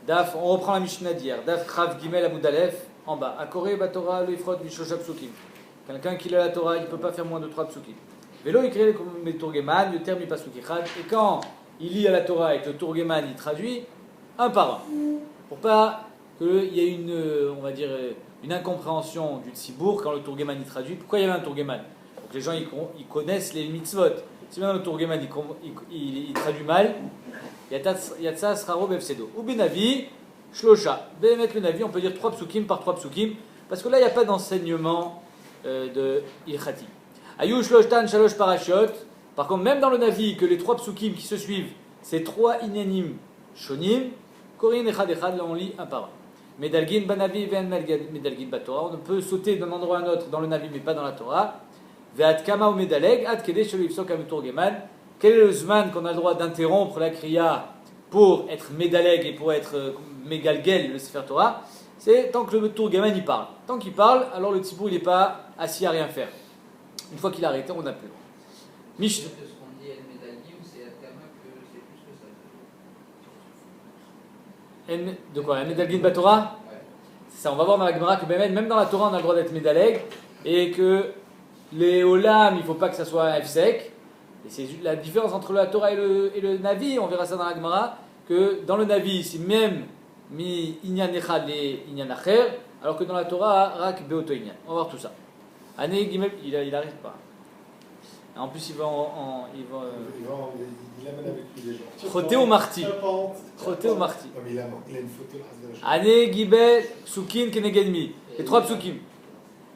Daf, on reprend la Mishnah d'hier. Daf Krav Gimel Amoudalef, en bas. Akore Batora, le Ifrot, Mishosha Psukim. Quelqu'un qui a la Torah, il ne peut pas faire moins de 3 psukim. Vélo, il crée le Tourgeman, le terme il passe Psukichad. Et quand il lit à la Torah et que le Tourgeman il traduit, un par un. Pour pas qu'il y ait on va dire, une incompréhension du Tzibour quand le Tourgeman il traduit. Pourquoi il y avait un Tourgeman? Donc les gens ils connaissent les mitzvot. Si maintenant le Tourgeman il traduit mal, Yatsa Sraro Befsedo. Ou Benavi, Shlosha. Behemet le Navi, on peut dire 3 psukim par 3 psukim. Parce que là, il n'y a pas d'enseignement de Ilchati. Ayush Shloshtan Shalosh Parashot. Par contre, même dans le Navi, que les 3 psukim qui se suivent, c'est 3 inyanim shonim. Korin Echad Echad, là on lit un par un. Medalgin Banavi Ven Medalgin Batora. On peut sauter d'un endroit à un autre dans le Navi, mais pas dans la Torah. Ve'at Kama ou Medaleg, At Kedesh Sholivsok Amuturgeman. Quel est le zman qu'on a le droit d'interrompre la kriya pour être médaleg et pour être mégalgel, le Sefer Torah? C'est tant que le Tourgeman il parle. Tant qu'il parle, alors le tzibou il n'est pas assis à rien faire. Une fois qu'il a arrêté, on n'a plus le droit. Mish. Ce qu'on dit El Medalgim, c'est à terme que c'est plus que ça. De quoi? El Medalgin Batora? Ouais. C'est ça, on va voir dans la Gemara que même dans la Torah on a le droit d'être médaleg et que les olam, il ne faut pas que ça soit F-sec. Et c'est la différence entre la Torah et le Navi, on verra ça dans la Gemara, que dans le Navi, c'est même mi inyan echad et inyan acher, alors que dans la Torah, rak beoto inyan. On va voir tout ça. Ané Gimel, il arrive pas. En plus, il amène avec lui les gens. Trotter au marty. Trotter au marty. Il a une photo là. Ané Gibel, Psukim, Kenegedmi. Les 3 psukim.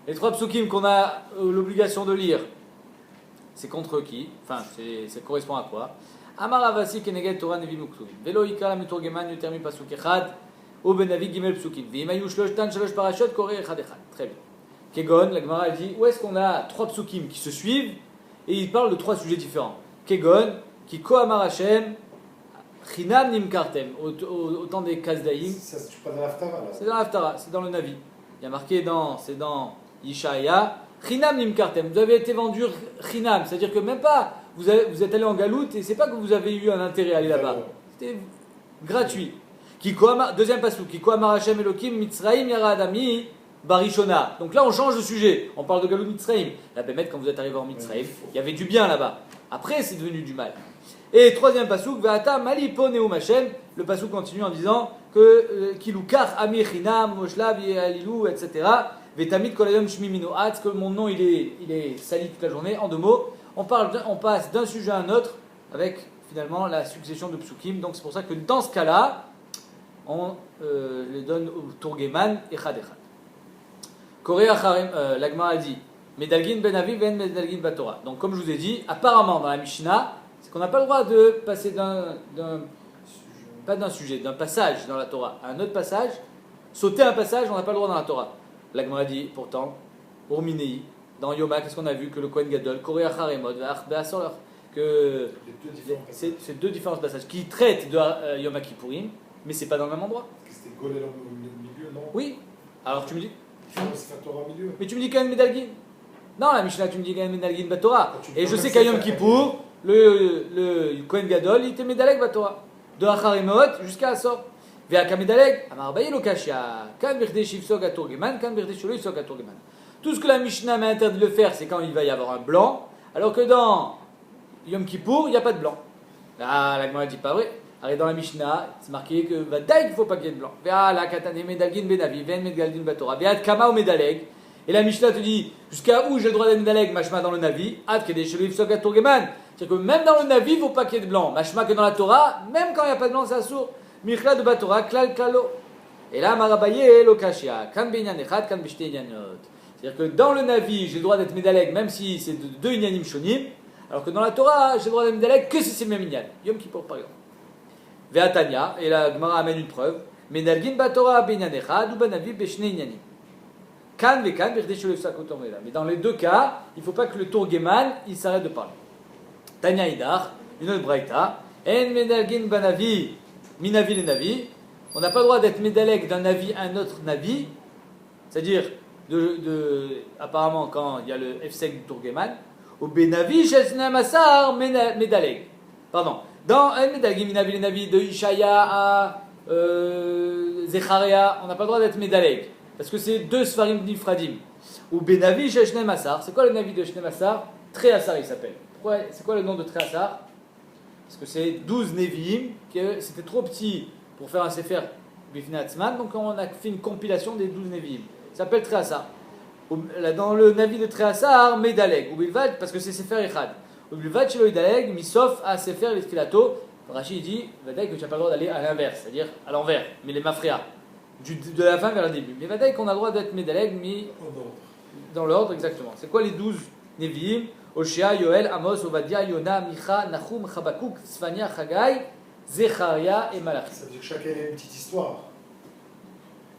Les 3 psukim qu'on a l'obligation de lire. C'est contre qui? Enfin, ça correspond à quoi? Amar Avasi Keneged Torah Nevi Muktuvim. Velo Ikala Muturgeman Yutermi Pasuk Echad. Ou Benavi Gimel Psukim. Vimayu Shloshtan Shalosh Parashot Kore Echad Echad. Très bien. Kegon, la Gemara dit où est-ce qu'on a 3 psukim qui se suivent et ils parlent de 3 sujets différents. Kegon, qui Kohamar Hashem, Chinam Nimkartem. Au temps des Kazdaïm. C'est pas dans l'Aftara là. C'est dans l'Aftara, c'est dans le Navi. Il y a marqué c'est dans Yishaya. Chinam Nimkartem, vous avez été vendu Chinam, c'est-à-dire que même pas, vous êtes allé en galoute et c'est pas que vous avez eu un intérêt à aller là-bas, c'était gratuit. Deuxième passou, Kiko Amar Hashem Elokim Mitzraim Yara Adami Barishona. Donc là on change de sujet, on parle de galoute Mitzraim. La Bémet, quand vous êtes arrivé en Mitzraim, il y avait du bien là-bas. Après c'est devenu du mal. Et troisième passou, Vata Malipo Neum Hashem, le passou continue en disant que Kilukach Amir Chinam, Moshlav Alilou, etc. Vetamid kolayom shmimino at, que mon nom il est sali toute la journée. En 2 mots, on passe d'un sujet à un autre avec finalement la succession de psukim. Donc c'est pour ça que dans ce cas-là, on le donne au Tourgeman echad echad. Koré acharem, l'agma a dit Medalgin ben avi ven medalgin batora. Donc comme je vous ai dit, apparemment dans la Mishnah, c'est qu'on n'a pas le droit de passer d'un passage dans la Torah à un autre passage. Sauter un passage, on n'a pas le droit dans la Torah. L'Agma dit pourtant, Urminei, dans Yoma, qu'est-ce qu'on a vu? Que le Kohen Gadol, Koré Acharemot, que c'est 2 différents passages qui traitent de Yom Kippourim, mais c'est pas dans le même endroit. Parce que c'était Golel au milieu, non? Oui, alors tu me dis. C'est un Torah au milieu. Mais tu me dis Kohen Medalgin. Non, la Mishnah, tu me dis Kohen Medalgin Batora. Et je sais qu'à Yom Kippour, le Kohen Gadol, il était Medaleg Batora. De Acharemot jusqu'à Assor. Tout ce que la Mishnah m'a interdit de le faire, c'est quand il va y avoir un blanc, alors que dans Yom Kippour, il n'y a pas de blanc. Ah, la Gemara dit pas vrai. Alors dans la Mishnah, c'est marqué que il ne faut pas qu'il y ait de blanc. Et la Mishnah te dit jusqu'à où j'ai le droit d'être Medaleg, machma dans le Navi, c'est-à-dire que même dans le Navi, il ne faut pas qu'il y ait de blanc. Machma que dans la Torah, même quand il n'y a pas de blanc, c'est assourd. Michla de Batora, klal klalo. Et là, Marabaye, Lokashia, kan binyan echad, kan bishte inyanot. C'est-à-dire que dans le Navi, j'ai le droit d'être Medaleg, même si c'est 2 inyanim shonim, alors que dans la Torah, j'ai le droit d'être Medaleg que si c'est le même inyan. Yom Kippur, par exemple. Ve'atanya, et la Gemara amène une preuve. Medalgin Batora, binyan echad, ou banavi, beshne inyanim. Kan vekan, birde shulev sakotom. Mais dans les 2 cas, il ne faut pas que le Tourgeman, il s'arrête de parler. Tanya Idar, une autre braïta. En Medalgin Banavi, Minavi les Navi. On n'a pas le droit d'être Médaleg d'un Navi à un autre Navi. C'est-à-dire, apparemment, quand il y a le F-sec du Tourgeman. Ou Benavi, Shesna Massar, Médaleg. Pardon. Dans El Medalgim Minavi le Navi de Ishaya à Zecharia, on n'a pas le droit d'être Medaleg. Parce que c'est deux Sfarim Nifradim. Ou Benavi Sheshnem Asar. C'est quoi le Navi de Shnem Asar? Treasar il s'appelle. C'est quoi le nom de Treasar? Parce que c'est 12 Nevi'im, que c'était trop petit pour faire un Sefer Bifnei Atzman, donc on a fait une compilation des 12 Nevi'im. Ça s'appelle Treasar. Dans le Navi de Treasar, Medaleg. Ou Bilvad, parce que c'est Sefer Echad. Ou Bilvad Shelo Medaleg, Misof à Sefer Litfilato. Rachid dit, Vadaï, que tu n'as pas le droit d'aller à l'inverse, c'est-à-dire à l'envers, mais les mafria, de la fin vers le début. Mais Vadaï, qu'on a le droit d'être Medaleg, mis dans l'ordre, exactement. C'est quoi les 12 Nevi'im? Oshia, Yoel, Amos, Ovadia, Yona, Micha, Nahum, Chabakouk, Sfania, Chagai, Zecharia et Malachi. Ça veut dire que chacun a une petite histoire,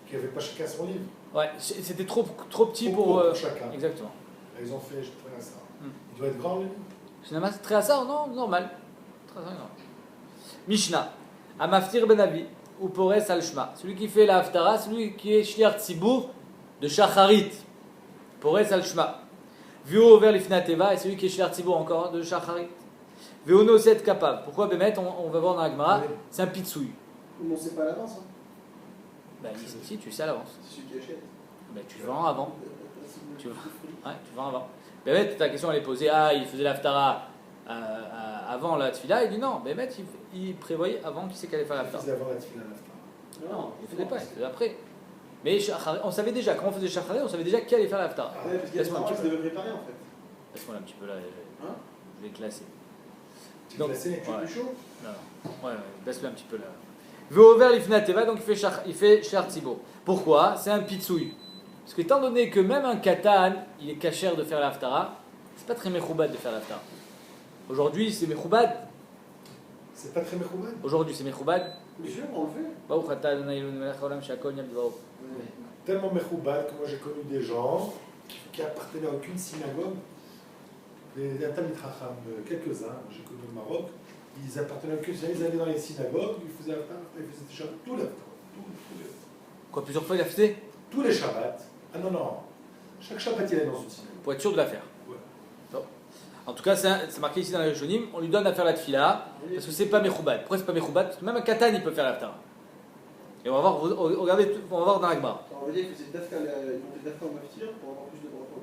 qu'il n'y avait pas chacun son livre. Ouais, c'était trop petit Trop pour court pour chacun. Exactement. Ils ont fait, je traîne ça. Il doit être grand, le livre. Finalement, c'est très hasard, non? Normal. Très normal. Mishnah. Amaftir ben Avi, ou Pores al-Shma. Celui qui fait la Haftara, celui qui est Shliach Tzibour de Shacharit. Pores al-Shma. Vio vers l'Ifnat Teva, et celui qui est Shliach Tzibour encore de Shacharit. Vio no set capable. Pourquoi Bémet? On va voir dans la Gemara, c'est un pitsouille. On ne sait pas à l'avance. Hein. Ben, ici, tu sais à l'avance. C'est celui qui achète. Ben, tu vends avant. Tu vends avant. Bémet, ta question elle est posée. Ah, il faisait l'Haftara avant la Tfila. Il dit non. Bémet, il prévoyait avant qu'il sait qu'elle allait faire Il l'Haftara. faisait avant la tefila, l'Haftara. Non, il ne faisait pas, il faisait après. Mais on savait déjà, quand on faisait Shacharit, on savait déjà qui allait faire l'Haftara. Ouais, parce qu'il y a des parents qui devaient préparer en fait. Laisse-moi un petit peu là, Hein? je vais classer. Tu Donc, classé? ouais. Plus chaud? Non, ouais, baisse-le un petit peu là. Veover l'Ifnat Teva, donc il fait Shar Tzibo. Pourquoi? C'est un pitsouille. Parce que étant donné que même un katan, il est cachère de faire l'Haftara, c'est pas très mechoubad de faire l'Haftara. Aujourd'hui, c'est mechoubad. C'est pas très méchoubad. Aujourd'hui, c'est mechoubad. Bien sûr, on le fait. Baruch atah Adonai Eloheinu melech haolam she'akol nהיה b'dvaro. Tellement méchoubad que moi j'ai connu des gens qui appartenaient à aucune synagogue. Des Tamid Chacham, quelques-uns, j'ai connu au Maroc, ils appartenaient à aucune synagogue, ils allaient dans les synagogues, ils faisaient déjà tout l'Haftara. Quoi, plusieurs fois il a fait? Tous les Shabbats. Ah non, non. Chaque Shabbat, il est dans une synagogue. Pour être sûr de la faire. Ouais. Bon. En tout cas, c'est marqué ici dans les Rishonim, on lui donne à faire la tfila, parce que c'est pas mechoubad. Pourquoi c'est pas mechoubad? Parce que même un katan, il peut faire l'Haftara. Et on va voir, regardez, on va voir dans la Gemara. On va dire que c'est Dafka, ils montaient Dafka au Maftir pour avoir plus de brachot.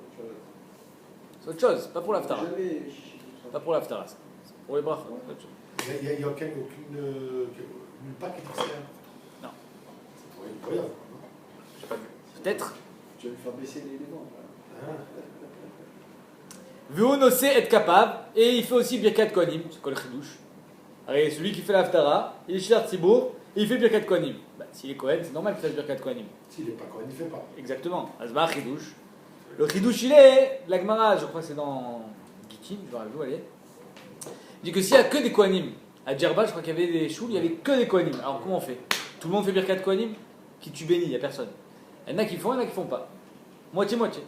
C'est autre chose, pas pour l'Haftara. Jamais. Pas pour l'Haftara, ça. C'est pour les brachot. c'est autre chose. Il n'y a aucune. Nulle part qui dit que c'est important. Non. C'est incroyable. J'ai pas vu. Peut-être. Tu vas lui faire baisser les ventes. Vuonose est capable, et il fait aussi Birkat Kohanim, c'est quoi le chidouche? Allez, celui qui fait l'Haftara, il est Shliach Tzibour, et il fait Birkat Kohanim. Bah, s'il est Kohen, c'est normal qu'il fasse Birkat Kohanim. S'il n'est pas Kohen, il ne fait pas. Exactement. Azma chidouche. Le chidouche, il est, la Gemara, je crois que c'est dans Gittin, je vais vous aller. Il dit que s'il n'y a que des Kohanim, à Djerba, je crois qu'il y avait des choules, il n'y avait que des Kohanim. Alors comment on fait? Tout le monde fait Birkat Kohanim? Qui tu bénis, il n'y a personne. Il y en a qui font, il y en a qui font pas. Moitié-moitié.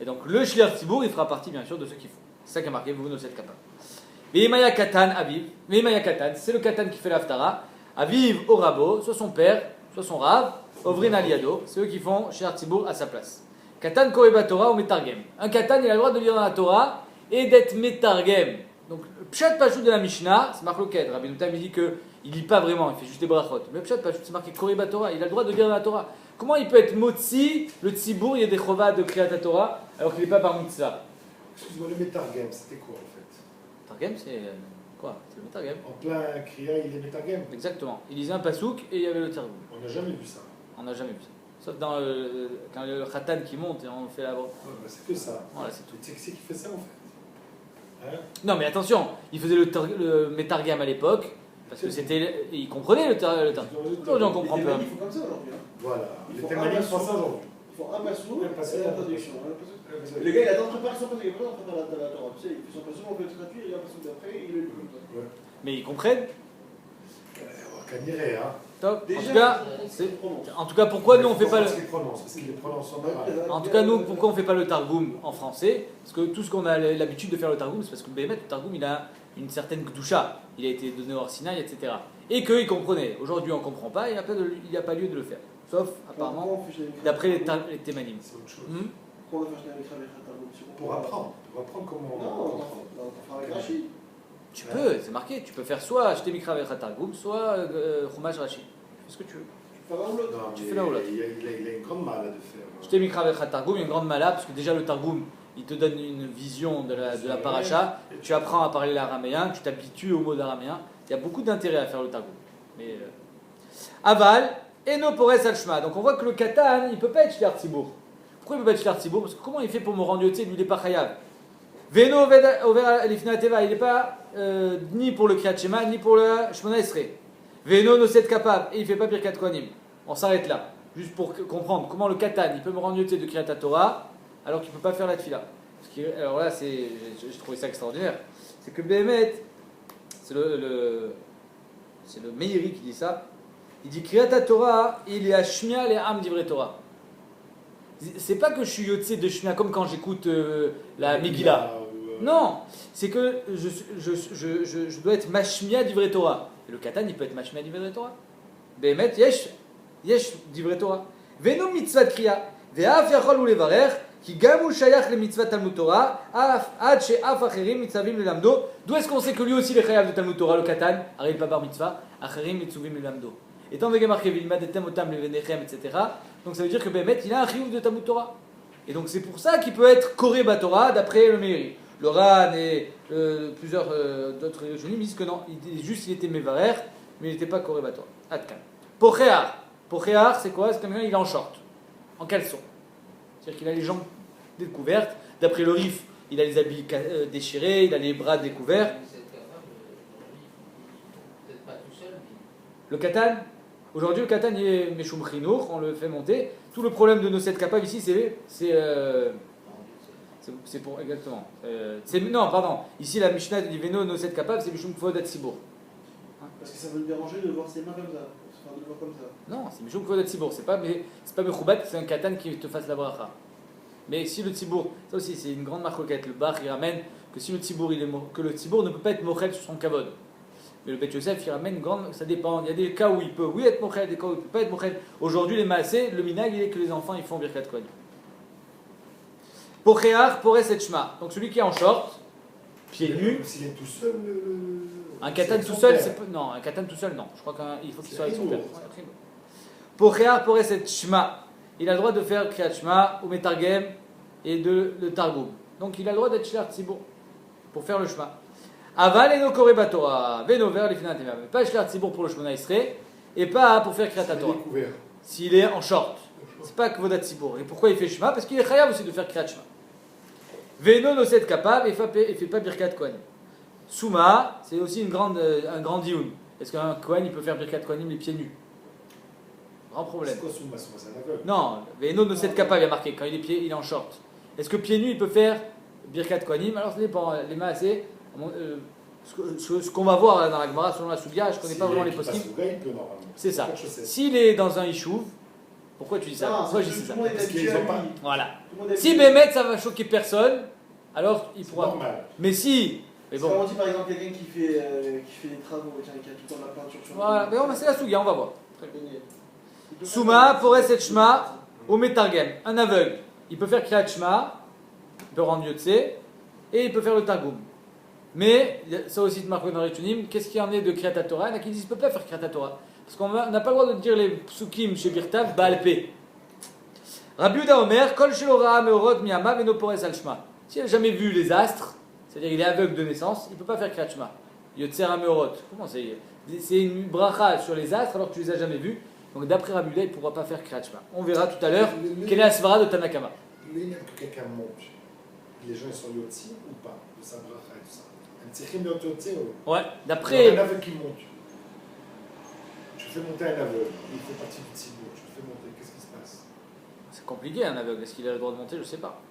Et donc le Shliach Tzibour, il fera partie bien sûr de ceux qui font. C'est ça qui a marqué, vous nous êtes capables. Veimaya Katan, Aviv. Veimaya Katan, c'est le Katan qui fait l'Haftara. Aviv au Rabo, soit son père, soit son Rav. Ovrin Aliado, c'est eux qui font Shliach Tzibour à sa place. Katan Koreba Torah ou Metargem. Un Katan, il a le droit de lire dans la Torah et d'être Metargem. Donc, le Pshat Pashut de la Mishnah, c'est marqué Loked. Rabbi Noutam, il dit qu'il ne lit pas vraiment, il fait juste des brachot. Mais le Pshat Pashut, c'est marqué Koreba Torah, il a le droit de lire dans la Torah. Comment il peut être Motzi, le Tzibour, il y a des Chova de Kriyat Torah, alors qu'il n'est pas par mitzvah? Excuse-moi, le Metargem, c'était quoi en fait? Metargem, c'est quoi? C'est le Metargem. En plein Kriya, il est Metargem. Exactement. Il lisait un pasouk et il y avait le Targum. On n'a jamais vu ça. On n'a jamais vu ça. Sauf dans quand le Khatan qui monte et on fait la. Ouais, bah, c'est que ça. Voilà, c'est tout. C'est qui fait ça en fait? Hein? Non, mais attention, il faisait le Metargam à l'époque, parce que c'était. Il comprenait le Targum. Aujourd'hui, on comprend Les pas. Thémanis, ils font comme ça aujourd'hui. Hein. Voilà. Ils Les font témoignages un font ça aujourd'hui. Ils font un passou Un passou, et la un traduction. passou. Le gars, il attend de préparer son passou, il est pas en train de faire la Torah. Tu sais, il fait son passou, on peut le traduire, il y a un passou d'après, il le lit comme ça. Ouais. Mais ils comprennent. On va irait, hein. Top. Déjà, En tout cas, c'est prononce. en tout cas, pourquoi nous on fait pas le. Parce qu'ils prononcent, parce qu'ils les prononcent en arabe. En tout cas, nous, pourquoi on fait pas le Targum en français? Parce que tout ce qu'on a l'habitude de faire le Targum, c'est parce que Béhémet, le Targum, il a une certaine Gdusha. Il a été donné au Sinaï, etc. Et qu'ils comprenaient. Aujourd'hui, on ne comprend pas, il n'y a pas lieu de le faire. Sauf, apparemment, d'après les Thémanim. C'est autre chose. Pourquoi on va faire Shnei Mikra Vechat Targum? Pour apprendre comment. Non, on va faire avec Rachid. Tu peux, c'est marqué, tu peux faire soit acheter Mikra avec Targum, soit Chumash Rashi. Fais ce que tu veux. Tu fais l'un ou l'autre. Non, Tu mais fais l'un ou l'autre. il a une grande mal à de faire. Acheter Mikra avec Targum, il y a une grande mala, parce que déjà le Targum, il te donne une vision de la paracha, tu apprends à parler l'araméen, tu t'habitues aux mots d'araméen. Il y a beaucoup d'intérêt à faire le Targum. Mais Aval, Eno Pores Al-Shma. Donc on voit que le Katan, il ne peut pas être Shliach Tzibour. Pourquoi il ne peut pas être Shliach Tzibour? Parce que comment il fait pour me rendre Yotze? Lui, il n'est pas Chayav. Veno Over Lifnei Teva, il n'est pas ni pour le Kriyat Shema, ni pour le Shmona Esrei. Veno Noset Kapab, et il ne fait pas Birkat Kohanim. On s'arrête là, juste pour comprendre comment le Katan, il peut me rendre Yotze de Kriyat Torah, alors qu'il ne peut pas faire la Tfila. Alors là, j'ai trouvé ça extraordinaire. C'est que Béhémet, c'est le Meiri qui dit ça. Il dit Kriyat Torah, il y a Shmia les Am d'Ivre Torah. C'est pas que je suis Yotze de Shmia comme quand j'écoute la Megillah. Non, c'est que je dois être Mashmia d'Ivre Torah. Et le Katan, il peut être Mashmia d'Ivre Torah. Béhémet, yesh d'Ivre Torah. Veno mitzvah kriya, ve'af yachol ou levarer, qui gamu shayach le mitzvah Talmud Torah, ad she'af acherim mitzavim le lamdo. D'où est-ce qu'on sait que lui aussi il est chayav de Talmud Torah, le Katan, arrête pas bar mitzvah, acherim mitzuvim le lamdo. Étant donné qu'il y a marqué Vilmad etem otam levenechem, etc. Donc ça veut dire que Béhémet, il a un chiyuv de Talmud Torah. Et donc c'est pour ça qu'il peut être Koré Batorah d'après le Meiri. Le Ran et plusieurs d'autres religions disent que non, il était Mevarer, mais il n'était pas Koré Batorah. Adkan. Pochéar. Pochéar, c'est quoi? C'est quelqu'un, il est en short, en caleçon. C'est-à-dire qu'il a les jambes découvertes. D'après le Rif, il a les habits déchirés, il a les bras découverts. Peut-être pas tout seul, mais. Le Katan, aujourd'hui le Katan il est Meshum Chinour, on le fait monter. Tout le problème de nos 7 capables ici, c'est pour exactement. Non, pardon. Ici la Mishnah dit Veno nos 7 capables, c'est Mishum Kvod Atsibour. Parce que ça veut le déranger de voir ses mains comme ça. Enfin, de le voir comme ça. Non, c'est Mishum Kvod Atsibour. C'est pas Mechoubat, c'est un Katan qui te fasse la bracha. Mais si le Tzibour, ça aussi c'est une grande marcoquette. Le Bach il ramène que si le Tzibour que le Tzibour ne peut pas être mochel sur son kavod. Mais le Bet Yosef il ramène une grande, ça dépend. Il y a des cas où il peut être mochel, des cas où il peut pas être mochel. Aujourd'hui les maasés, le minag il est que les enfants ils font birkat kohen. Pochéar, Pores et Shma. Donc celui qui est en short, pieds nus. S'il est tout seul, Un katan tout seul, non, un katan tout seul, non. Je crois qu'il faut qu'il soit avec son père. Pochéar, Pores et Shma. Il a le droit de faire Kriyat Shma ou Metargem et le Targum. Donc il a le droit d'être Shliach Tzibour pour faire le Shma. Aval et no Koré Batorah, Venover les Lifnei Teva. Pas Shliach Tzibour pour le Shmona Esrei et pas pour faire Kriyat Torah. S'il est en short. C'est pas Kvodat Tzibour. Et pourquoi il fait Shema? Parce qu'il est chayav aussi de faire Kriyat Shema. Veno no set capable et fait pas Birkat Kohanim. Souma, c'est aussi un grand dioun. Est-ce qu'un Kohen il peut faire Birkat Kohanim les pieds nus? Grand problème. C'est quoi Souma? Souma, c'est un aveugle. Non, Veno no set capable, il y a marqué. Quand il est en short. Est-ce que pieds nus il peut faire Birkat Kohanim? Alors ça dépend. Les mains assez. Ce qu'on va voir là, dans la Gemara selon la Soudia, je ne connais pas vraiment les poskim. C'est ça. S'il est dans un Yishuv, pourquoi tu dis ça? Pourquoi je dis ça? Voilà. Si Bémet ça va choquer personne, alors il pourra. Normal. Mais si. Mais Quand bon. on dit par exemple quelqu'un qui fait des travaux, qui a tout le temps de la peinture sur Voilà. Mais c'est la Soudia, on va voir. le Souma, Pores et Shma, au Metargem. Un aveugle. Il peut faire Kriyat Shema, il peut rendre Yotze, et il peut faire le Targum. Mais, ça aussi de Marco dans Rishonim, qu'est-ce qu'il y en est de Kriyat Torah? Il y en a qui disent qu'il ne peut pas faire Kriyat Torah. Parce qu'on n'a pas le droit de dire les psukim chez Birtav, Baal Pé. Rabbi Yehuda Omer, Kol Shelora Meorot Miyama Veno Pores Al Shma. S'il n'a jamais vu les astres, c'est-à-dire il est aveugle de naissance, il ne peut pas faire Kriyat Shema. Yotzer Meorot. Comment c'est? C'est une bracha sur les astres alors que tu ne les as jamais vus. Donc d'après Rabbi Yehuda, il ne pourra pas faire Kriyat Shema. On verra tout à l'heure quelle est la svara de Tanakama. Mais il aime que quelqu'un monte. Les gens ils sont yotzi ou pas de sa bracha et tout ça. Un tzechim de yotzi ou Ouais, d'après. un aveugle qui monte. Tu fais monter un aveugle, il fait partie du tzibour, tu le fais monter, qu'est-ce qui se passe? C'est compliqué un aveugle. Est-ce qu'il a le droit de monter? Je ne sais pas.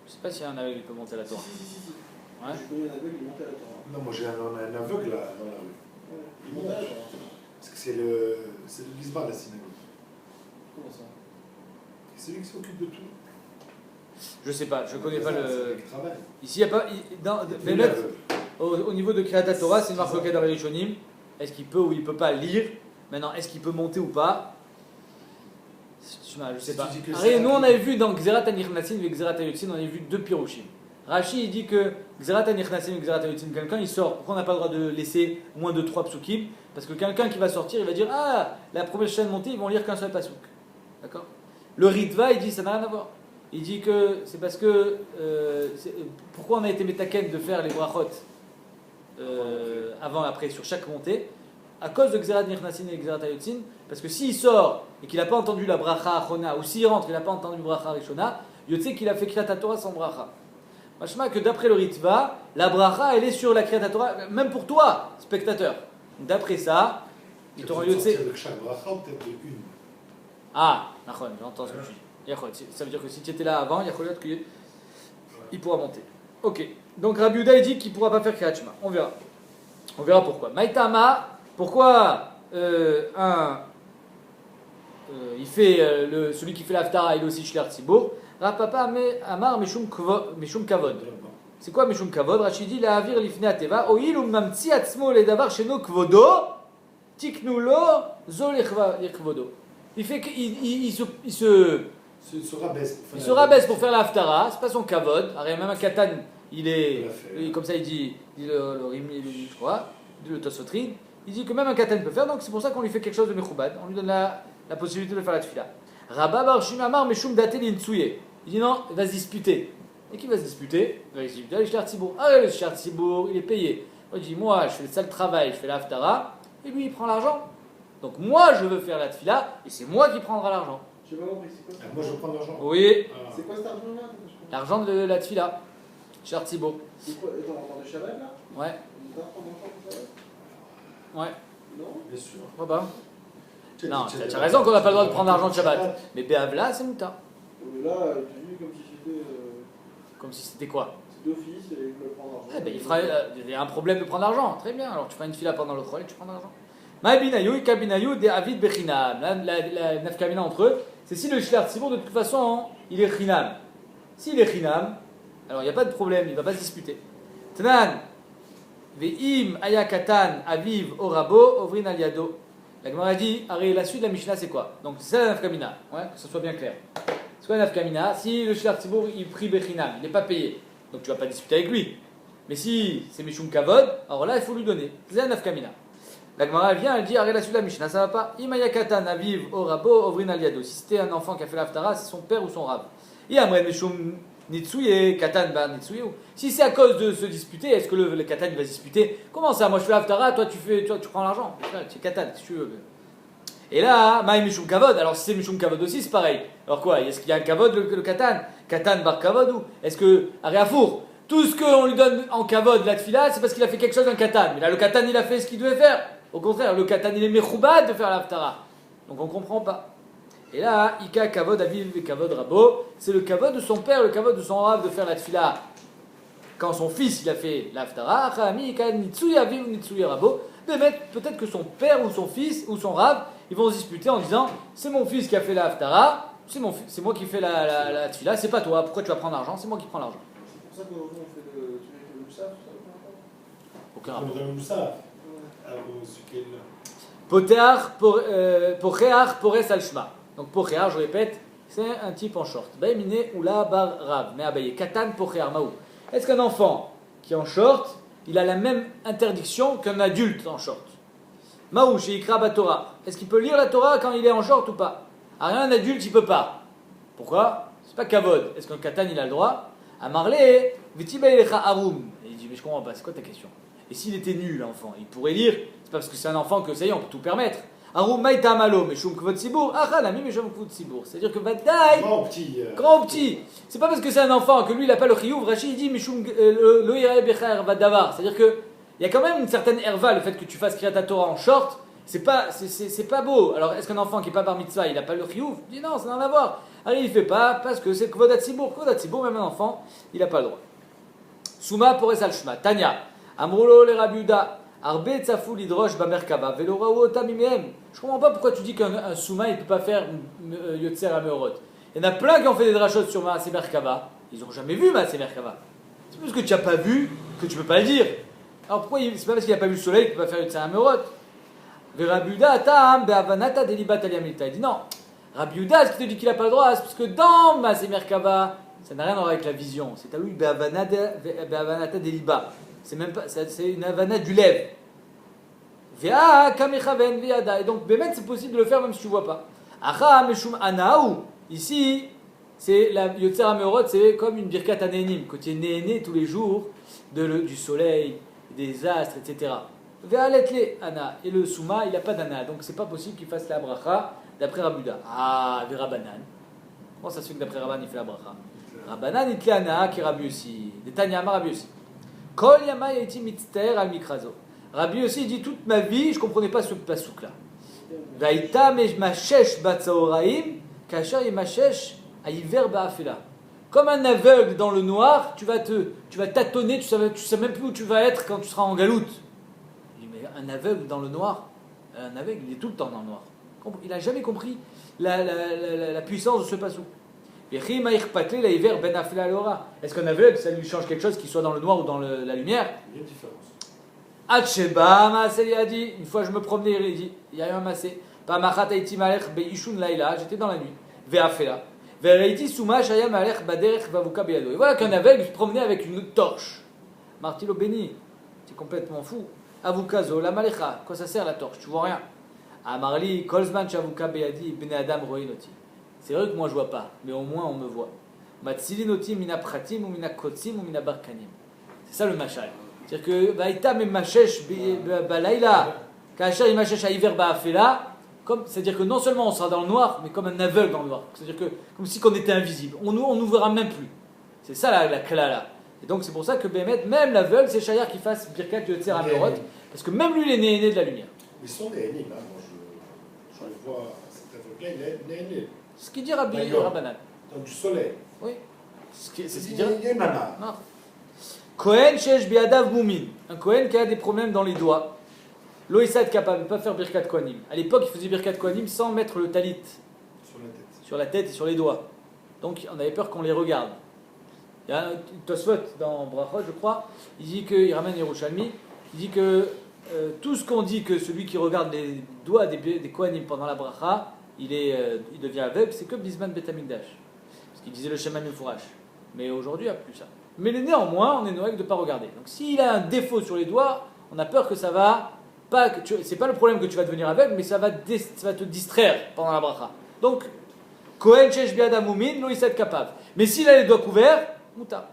Je ne sais pas si un aveugle il peut monter à la Torah. Ouais. J'ai connu un aveugle, il montait à la Torah. Non, moi j'ai un aveugle là dans la rue. Il montait à la Torah. Parce que c'est le Gizbar de la synagogue. Comment ça? C'est lui qui s'occupe de tout. Je sais pas, je connais pas C'est le. lui qui travaille. Ici, il n'y a pas. Bémet, au niveau de Kriyat Torah, c'est une marque dans les Rishonim. Est-ce qu'il peut ou il ne peut pas lire? Maintenant, est-ce qu'il peut monter ou pas? Je sais pas. Nous, on avait vu dans Xerat Anirnasin et Xerat Ayotzin, on avait vu deux pirouchim. Rashi il dit que Gzerat Anichnasim et Gzerat Ayotzin, quelqu'un il sort. Pourquoi on n'a pas le droit de laisser moins de 3 psukim? Parce que quelqu'un qui va sortir, il va dire ah, la première chaîne montée, ils vont lire qu'un seul pasuk. D'accord? Le Ritva, il dit ça n'a rien à voir. Il dit que c'est parce que pourquoi on a été métaken de faire les brachot avant et après sur chaque montée, à cause de Gzerat Nichnasin et Gzerat Ayotzin, parce que s'il sort et qu'il n'a pas entendu la bracha achona, ou s'il rentre et il n'a pas entendu bracha rishona, Yotze qu'il a fait Kriyat Torah sans bracha. Machma que d'après le Ritva, la bracha elle est sur la Kriyat Torah, même pour toi, spectateur. D'après ça, il t'aura Yotze. De chaque bracha ou peut-être de une. Ah, j'entends ce que tu dis. Ça veut dire que si tu étais là avant, il y a qu'il pourra monter. Ok. Donc Rabbi Yehuda il dit qu'il ne pourra pas faire Kriyat Shema. On verra. On verra pourquoi. Maïtama, pourquoi il fait celui qui fait l'Aftara, il est aussi Shler Tzibour. Rapapa Amar Mishum Kavod. C'est quoi Mishum Kavod? Rachid dit la avir lifne ateva oil mamtsi atzmo le davar sheno kvodo tiknu lo zo lekvodo. Il fait qu'il Se rabaisse. Il se rabaisse pour faire l'Aftara, c'est pas son kavod. Même un katan, il est. Comme ça, il dit le Rimi, je crois, le Tosotrid. Il dit que même un katan peut faire, donc c'est pour ça qu'on lui fait quelque chose de mechoubad. On lui donne la possibilité de faire la tfila. Rabba bar Shimamar Meshum Datel Intsouye. Il dit non, il va se disputer. Et qui va se disputer? Il va se disputer avec le Shler Tzibour. Ah, le Shler Tzibour, il est payé. Il dit moi, je fais le sale travail, je fais l'Aftara, et lui, il prend l'argent. Donc moi, je veux faire la tfila, et c'est moi qui prendra l'argent. J'ai pas compris, c'est quoi ça? Moi je prends l'argent. Oui. Ah. C'est quoi cet argent-là? L'argent de la tfila. Shler Tzibour. C'est quoi? Dans le Shabbat là? Ouais. On doit prendre l'argent pour Shabbat? Ouais. Non? Bien sûr. Pourquoi pas? Non, tu as raison qu'on n'a pas le droit de prendre l'argent de Shabbat. Mais Béavla, c'est Mouta. Mais là, tu dis comme si c'était. Comme si c'était quoi? C'est d'office et il peut prendre l'argent. Eh ben, il y a un problème de prendre l'argent. Très bien, alors tu feras une fila pendant le rôle et tu prends l'argent. Ma'binayu, kabinayu, de avid bechinam. La nafkamina entre eux, c'est si le Shler Tzibour, de toute façon, il est chinam. S'il est chinam, alors il n'y a pas de problème, il ne va pas se disputer. Tanan, ve'im ayakatan aviv orabo, ovrin al yado. La Gemara dit, la suite de la Mishnah, c'est quoi? Donc c'est ça la nafkamina, ouais, que ce soit bien clair. C'est quoi la nafkamina? Si le Shler Tzibour, il prie bechinam, il n'est pas payé, donc tu ne vas pas discuter avec lui. Mais si c'est Mishum Kavod, alors là, il faut lui donner. C'est la nafkamina. La Gemara vient, elle dit, la suite de la Mishnah, ça va pas. Imayakatan aviv orabo ovrin al yado. Si c'était un enfant qui a fait l'Aftara, c'est son père ou son rab. Yamren Mishum Nitsuye, Katan ba Nitsuye. Si c'est à cause de se disputer, est-ce que le Katan il va se disputer? Comment ça? Moi je fais l'Aftara, toi tu prends l'argent. C'est Katan, si tu veux. Et là, Maï Mishum Kavod. Alors si c'est Mishum Kavod aussi, c'est pareil. Alors quoi? Est-ce qu'il y a un Kavod, le Katan? Katan bar Kavod ou? Est-ce que, Aréafour, tout ce qu'on lui donne en Kavod, la tfila, c'est parce qu'il a fait quelque chose d'un Katan. Mais là, le Katan, il a fait ce qu'il devait faire. Au contraire, le Katan, il est mechoubad de faire l'Aftara. Donc on ne comprend pas. Et là, Ika Kavod Aviv et Kavod Rabo, c'est le Kavod de son père, le Kavod de son rab de faire la tfila. Quand son fils, il a fait l'Aftara, Chami Ika Nitsuya Aviv ou Nitsuya Rabo, peut-être que son père ou son fils ou son rab, ils vont se disputer en disant, c'est mon fils qui a fait l'Aftara, c'est moi qui fais la tfila, c'est pas toi, pourquoi tu vas prendre l'argent? C'est moi qui prends l'argent. C'est pour ça qu'aujourd'hui on fait le moussaf, tout ça? Aucun On rapport. donne le moussaf. Alors, c'est quel. Potear Pochear Pores Alshma. Donc Pochear, je répète, c'est un type en short. Baïmine ou la bar rav. Mais abaye Katan Pochear Maou. Est-ce qu'un enfant qui est en short, il a la même interdiction qu'un adulte en short? Maou chez Ikra Batora. Est-ce qu'il peut lire la Torah quand il est en short ou pas? Ah, un adulte, il peut pas. Pourquoi? C'est pas Kavod. Est-ce qu'un Katan, il a le droit? Amarle, Vitiba Elecha Arum. Et il dit, mais je comprends pas, c'est quoi ta question? Et s'il était nul, l'enfant, il pourrait lire. C'est pas parce que c'est un enfant que ça y est, on peut tout permettre. Arum Maïta Malo, mais Shum Kvod Sibour. Ah, la mais Shum Kvod Sibour. C'est-à-dire que Vadaï. Grand petit. Grand ou petit. C'est pas parce que c'est un enfant que lui, il n'a pas le chiyuv. Rachid, il dit, Mishum Lo Yirae Becher Vadavar. C'est-à-dire que il y a quand même une certaine herva, le fait que tu fasses Kriyat Torah en short. C'est pas beau. Alors, est-ce qu'un enfant qui n'est pas bar mitzvah, il n'a pas le chiyuv? Il dit non, ça n'a rien à voir. Alors, il ne fait pas parce que c'est Kvod Sibour. Kvod Sibour, même un enfant, il n'a pas le droit. Souma Pores Alshma. Tanya. Amrulo le Rabiuda. Arbe Tsafou Lidrosh Bamerkava. Velorao Otamimem. Je comprends pas pourquoi tu dis qu'un Souma, il ne peut pas faire Yotzer à Meorot. Il y en a plein qui ont fait des drachot sur Maaseh Merkava. Ils n'ont jamais vu Maaseh Merkava. C'est parce que tu n'as pas vu que tu ne peux pas le dire. Alors pourquoi c'est pas parce qu'il n'a pas vu le soleil qu'il ne peut pas faire Yotzer à Meorot? Rabiuda Atam Beavanata Delibat Aliamita. Il dit non. Rabiuda, ce qui te dit qu'il n'a pas le droit, c'est parce que dans Maaseh Merkava, Ça n'a rien à voir avec la vision. C'est à lui be'avanata deliba. C'est même pas, c'est une avana du lève. Vea kamechaven viada. Et donc, Bémet, c'est possible de le faire même si tu ne vois pas. Acha meshum anaou. Ici, c'est la Yotzer Ameorot, c'est comme une birkat anénim. Quand tu es né tous les jours du soleil, des astres, etc. Ve'aletle ana. Et le souma, il n'a pas d'ana. Donc, c'est pas possible qu'il fasse la bracha d'après Rabuda. Ah, Verabanan. Comment ça se fait que d'après Rabban, il fait la bracha? Rabbanan itle ana qui Rabbi aussi. Des Tanyama Rabbi aussi. Kol yama yaiti mitzter al mikrazo. Rabbi aussi dit toute ma vie, je ne comprenais pas ce pasouk là. Vaïta mashesh batzaoraim, kasher yemashesh aïver ba'afela. Comme un aveugle dans le noir, tu vas tâtonner, tu sais même plus où tu vas être quand tu seras en galoute. Il dit, mais un aveugle dans le noir, un aveugle, il est tout le temps dans le noir. Il n'a jamais compris la puissance de ce pasouk. Est-ce qu'un aveugle, ça lui change quelque chose qu'il soit dans le noir ou dans la lumière? Il y a une différence. Acheba, Maasé a dit, une fois je me promenais, il dit, il y a eu un Maasé. Pamachat Haiti Malech Beishun Laila, j'étais dans la nuit. Veafela. Vereiti Souma Shaya Malech Baderech Vavuka Beado. Et voilà qu'un aveugle se promenait avec une torche. Martilo Béni, c'est complètement fou. Avukazo, la Malecha, quoi ça sert la torche? Tu vois rien. Amarli, Kolzman Shavuka Beadi, Bene Adam Roinoti. C'est vrai que moi je vois pas, mais au moins on me voit. Matzilinoti mina pratim ou mina kotsim ou mina barkanim. C'est ça le machal. C'est-à-dire que Vaïta me machesh balaïla, kacher imachesh aiver baafela, c'est-à-dire que non seulement on sera dans le noir, mais comme un aveugle dans le noir. C'est-à-dire que comme si on était invisible. On nous verra même plus. C'est ça la cla là. Et donc c'est pour ça que Bémet, même l'aveugle, c'est Shayar qui fasse Birkat Yotzer Amerot, parce que même lui il est né de la lumière. Ils sont des énigmes, hein. Moi je le vois à cet aveugle-là, il est né. Ce qu'il dit Rabbi Rabbanan. Donc du soleil. Oui. C'est ce qu'il Il dit. y a une nana. Non. Kohen shesh biadav moumin. Un Kohen qui a des problèmes dans les doigts. Loïsa est capable de ne pas faire Birkat Kohanim. À l'époque, il faisait Birkat Kohanim sans mettre le talit sur la tête et sur les doigts. Donc on avait peur qu'on les regarde. Il y a un Tosfot dans Brachot, je crois, il dit qu'il ramène Yerushalmi, il dit que tout ce qu'on dit que celui qui regarde les doigts des Kohanim pendant la bracha, il devient aveugle, c'est que Bisman Betamikdash. Parce qu'il disait le Shema Mefourash. Mais aujourd'hui, il n'y a plus ça. Mais néanmoins, on est noël de ne pas regarder. Donc s'il a un défaut sur les doigts, on a peur que ça va pas. C'est pas le problème que tu vas devenir aveugle, mais ça va te distraire pendant la bracha. Donc, Kohen Shesh Biada Moumin, lo Issad Kapav. Mais s'il a les doigts couverts, Mouta.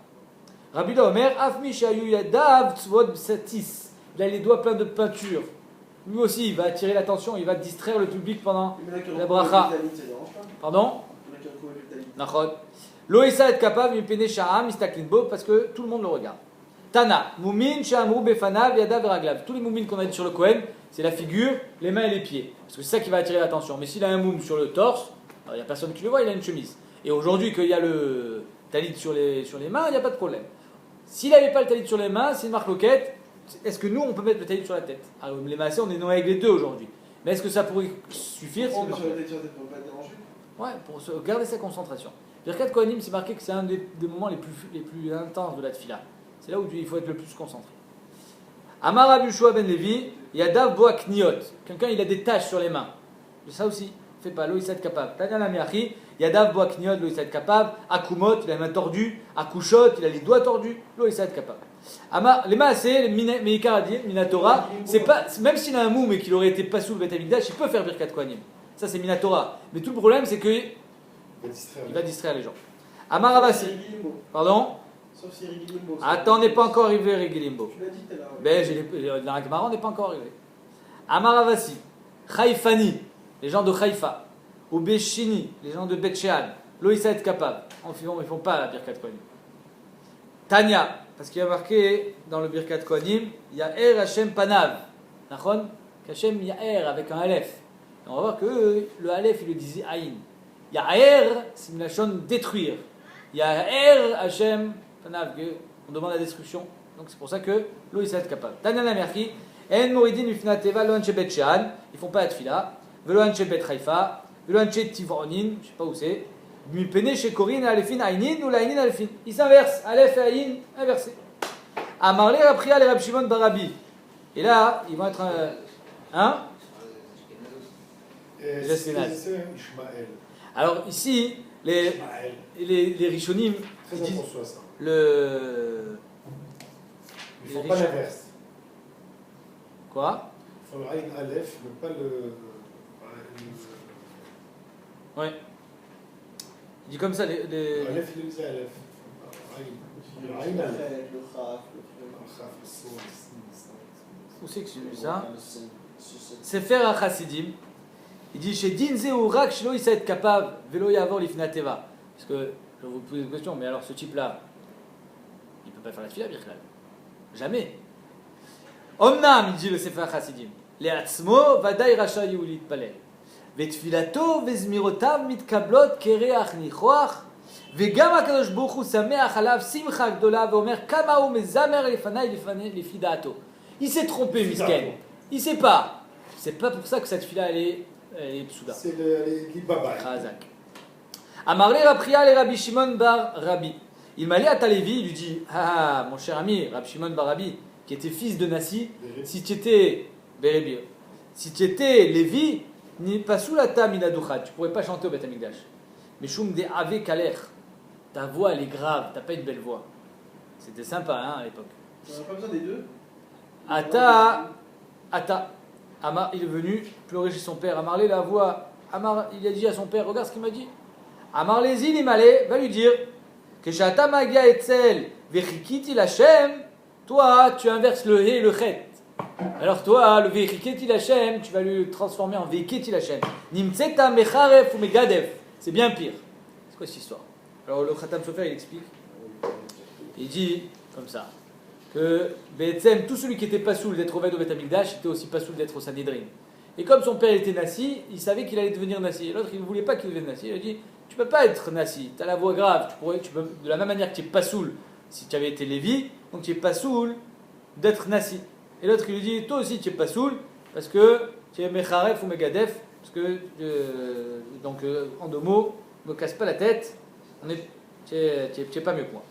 Rabbi Omer, Afmi Shayu Yadav Tzvod Satis. Il a les doigts pleins de peinture. Lui aussi, il va attirer l'attention, il va distraire le public pendant la bracha. Pardon? Nachod. Loïsa est capable, Mipene Sha'am, Istaklinbo, parce que tout le monde le regarde. Tana, Moumin, Sha'amrou, Befanav, Yadav, Veraglav. Tous les moumines qu'on a dit sur le Kohen, c'est la figure, les mains et les pieds. Parce que c'est ça qui va attirer l'attention. Mais s'il a un moum sur le torse, il n'y a personne qui le voit, il a une chemise. Et aujourd'hui, qu'il y a le talit sur les mains, il n'y a pas de problème. S'il n'avait pas le talit sur les mains, c'est une marque loquette. Est-ce que nous, on peut mettre le talit sur la tête? Alors, les massés, on est noyés avec les deux aujourd'hui. Mais est-ce que ça pourrait suffire? On peut sur la tête sur la tête pour ne pas être dérangé. Ouais, pour garder sa concentration. Birkat Kohanim, c'est marqué que c'est un des moments les plus intenses de la tefila. C'est là où il faut être le plus concentré. Amar Rabbi Yoshua ben Levi, Yadav Boa Kniot. Quelqu'un, il a des taches sur les mains. Ça aussi, fait pas, lo Issad Kapab. Tanya la Meachi, Yadav Boa Kniot, lo Issad Kapab. Akumot, il a les mains tordues. Akushot, il a les doigts tordus. Lo Issad Kapab. Les maasé, les Meikaradim, Minatora, c'est pas, même s'il a un mou mais qu'il aurait été pas sous le Beth Amikdash, il peut faire Birkat Kohanim. Ça c'est Minatora. Mais tout le problème c'est que il va distraire les gens. Amar Avasi. Pardon? Sauf si Rigilimbo. Attends, on n'est pas encore arrivé Rigilimbo. Tu l'as dit tout à l'heure. La Gemara n'est pas encore arrivé. Amar Avasi. Chaïfani, les gens de Chaïfa. Ou Beshini, les gens de Bet Shean. Loïsa est capable. Ils ne font pas la Birkat Kohanim. Tanya, parce qu'il y a marqué dans le Birkat Kohanim, Ya'er Hashem Panav. Nachon? Qu'Hashem Ya'er avec un Aleph. Et on va voir que le Aleph, il le disait Aïn. Ya'er, c'est une lachon détruire. Ya'er Hashem Panav, on demande la destruction. Donc c'est pour ça que l'Oïsa est capable. Tanya Namerchi, En Moridin Mifna Teva, Lo Anche Bet Shean, ils font pas la tefila. Velo Anche Bet Haifa, Velo Anche Tivronin, je sais pas où c'est. Mipene chez Corinne, Alefin Aïnin ou l'Aïnin Alefin. Ils s'inversent, Aleph et Aïn, inversés. Amarle Rapria le Rab Shimon Barabi. Et là, ils vont être. Hein? Je laisse les nazes. C'est Ishmael. Alors ici, les Ishmael. Rishonim Très disent attention à ça. le... Ils ne font pas l'inverse. Quoi? Il faut le Aïn Aleph, mais pas le. Ouais. Il dit comme ça, les... Aleph, il est Aleph. Le Aïn Aleph. Le Khaf, Où c'est que j'ai vu ça? Sefer HaChassidim. Il dit chez Dinze ou Rak Shelo il sait être capable, Velo Yavor Lifnateva. Parce que, je vais vous poser une question, mais alors ce type-là, il ne peut pas faire la tefila, Birklal. Jamais. Omnam, il dit le Sefer HaChassidim. Le'atzmo Vadaï Racha Yehulit Palel. Vetfilato vezmirotav mitkablot kereach nichoach. וגם הקדוש ברוך הוא שמח עליו שמחה גדולה ואומר כמה הוא מזמר לפניי לפי דעתו. Il s'est trompé, Misken. Il sait pas. C'est pas pour ça que cette fille-là, elle est psouda. C'est le Libaba. Khazak. Amarle Rapria le Rabbi Shimon bar Rabbi. Il m'allait à Talevi, il lui dit ah, mon cher ami, Rabbi Shimon bar Rabbi, qui était fils de Nassi, si tu étais Bérébi, si tu étais Lévi, ni pas sous la table minaduchat, tu pourrais pas chanter au Beth Amikdash. Mais Shum de Ave Kaler, ta voix elle est grave, t'as pas une belle voix. C'était sympa hein, à l'époque. On n'a pas besoin des deux. Ata, Amar, il est venu pleurer chez son père. Amarlé la voix. Amar, il a dit à son père, regarde ce qu'il m'a dit. Amarlé zil imalé, va lui dire que Shata magia etzel vechikiti lachem. Toi, tu inverses le he et le chet. Alors toi, le vechikiti lachem, tu vas le transformer en vechikiti lachem. Nimtseta mecharef ou megadef. C'est bien pire. C'est quoi cette histoire? Alors le Khatam Sofer il explique. Il dit comme ça. Que Be'etzem, tout celui qui était pas saoul d'être au Beth Amikdash était aussi pas saoul d'être au Sanhedrin. Et comme son père était Nassi, il savait qu'il allait devenir Nassi. Et l'autre, il ne voulait pas qu'il devienne Nassi. Il a dit tu peux pas être Nassi, tu as la voix grave. Tu peux, de la même manière que tu n'es pas saoul si tu avais été Lévi, donc tu n'es pas saoul d'être Nassi. Et l'autre, il lui dit toi aussi tu n'es pas saoul parce que tu es Mecharef ou Megadef. Parce que, donc en deux mots, ne me casse pas la tête, tu n'es pas mieux que moi.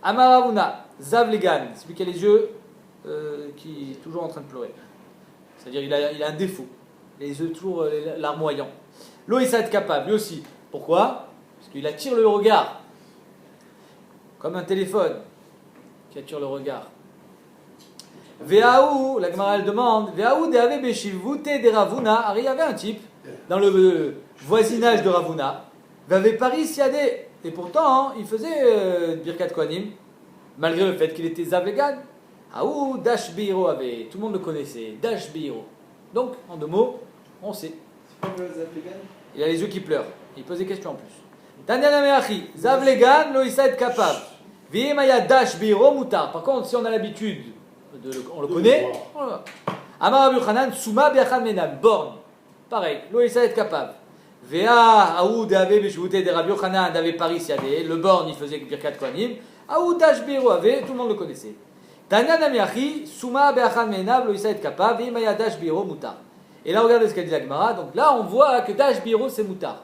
Amaravuna, Zavlegan, celui qui a les yeux qui est toujours en train de pleurer. C'est-à-dire il a un défaut. Les yeux toujours larmoyants. Loïs être capable, lui aussi. Pourquoi? Parce qu'il attire le regard. Comme un téléphone qui attire le regard. Veaou, la Gemara elle demande, Veaou de ave beshivute de Ravuna. Il y avait un type dans le voisinage de Ravuna. Vave Paris Siadé. Et pourtant, il faisait Birkat Kohanim, malgré le fait qu'il était Zavlegan. Aou, Dash Beiro avait, tout le monde le connaissait, Dash Beiro. Donc, en deux mots, on sait. C'est pas le Zavlegan. Il a les yeux qui pleurent. Il pose des questions en plus. Tanyana Meachi, Zavlegan, Loïsa est capable. Vimaya Dash Beiro Moutar. Par contre, si on a l'habitude, on le connaît, Amar Abu Hanan, Souma Biachan Menam, borne. Pareil, Loïsa est capable. Vea Aoud avait Beshvouté de Rabbi Yochanan d'avait Paris Siadé, le borne il faisait Birkat Kohanim, Aoud Dashbiro avait, tout le monde le connaissait. Tanya Namiachi, Souma Beachan Menav, Loïsa est capable, Vimaya Dashbiro Moutar. Et là regardez ce qu'a dit la Gemara, donc là on voit que Dashbiro c'est Moutar.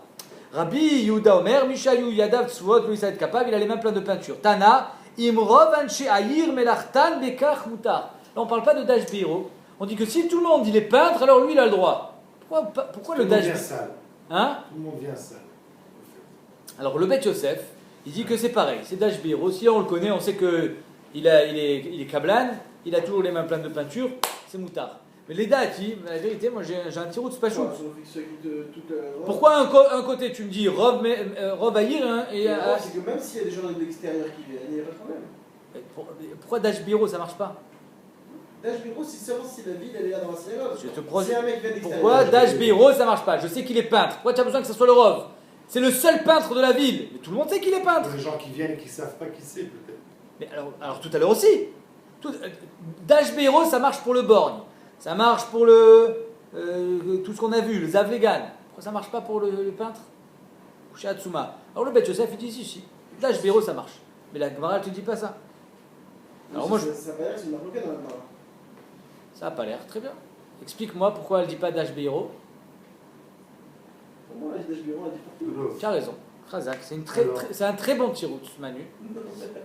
Rabbi Yehuda Omer, Mishayu Yadav Tsuot, Loïsa est capable, il a les mains pleines de peinture. Tana, Imrov Anshe Ayir Melachtan Bekach Moutar. Là on parle pas de Dashbiro, on dit que si tout le monde il est peintre, alors lui il a le droit. Pourquoi le Dashbiro? Hein? Tout le monde vient sale. Alors le Beth Yosef, il dit que c'est pareil, c'est Dashbiro. Si on le connaît, on sait qu'il est Kablan, il a toujours les mains pleines de peinture, c'est Moutar. Mais les Dati, la vérité, moi j'ai un tirou de Spachout. Pourquoi un côté tu me dis Rov Aïr hein, et c'est que même s'il y a des gens de l'extérieur qui viennent, il n'y a pas de problème. pourquoi Dashbiro ça marche pas? Dashbiro, c'est seulement si la ville elle est là dans la synagogue. Je te prends. Si un mec vient d'extérieur. Pourquoi Dashbiro ça marche pas? Je sais qu'il est peintre. Pourquoi tu as besoin que ce soit le Rov? C'est le seul peintre de la ville. Mais tout le monde sait qu'il est peintre. Les gens qui viennent et qui ne savent pas qui c'est, peut-être. Mais alors tout à l'heure aussi. Dashbiro ça marche pour le borgne. Ça marche pour tout ce qu'on a vu, le Zavlegan. Pourquoi ça marche pas pour le peintre? Chez Hatsuma. Alors le Beth Yosef il dit si. Dashbiro ça marche. Mais la Gemara elle te dit pas ça. Alors moi Ça va être une marque dans la Gemara. Ça n'a pas l'air très bien. Explique-moi pourquoi elle ne dit pas Dashbiro. Pour moi, la Dashbiro, elle dit partout. Tu as raison. Khazak, c'est un très bon tirou, Manu.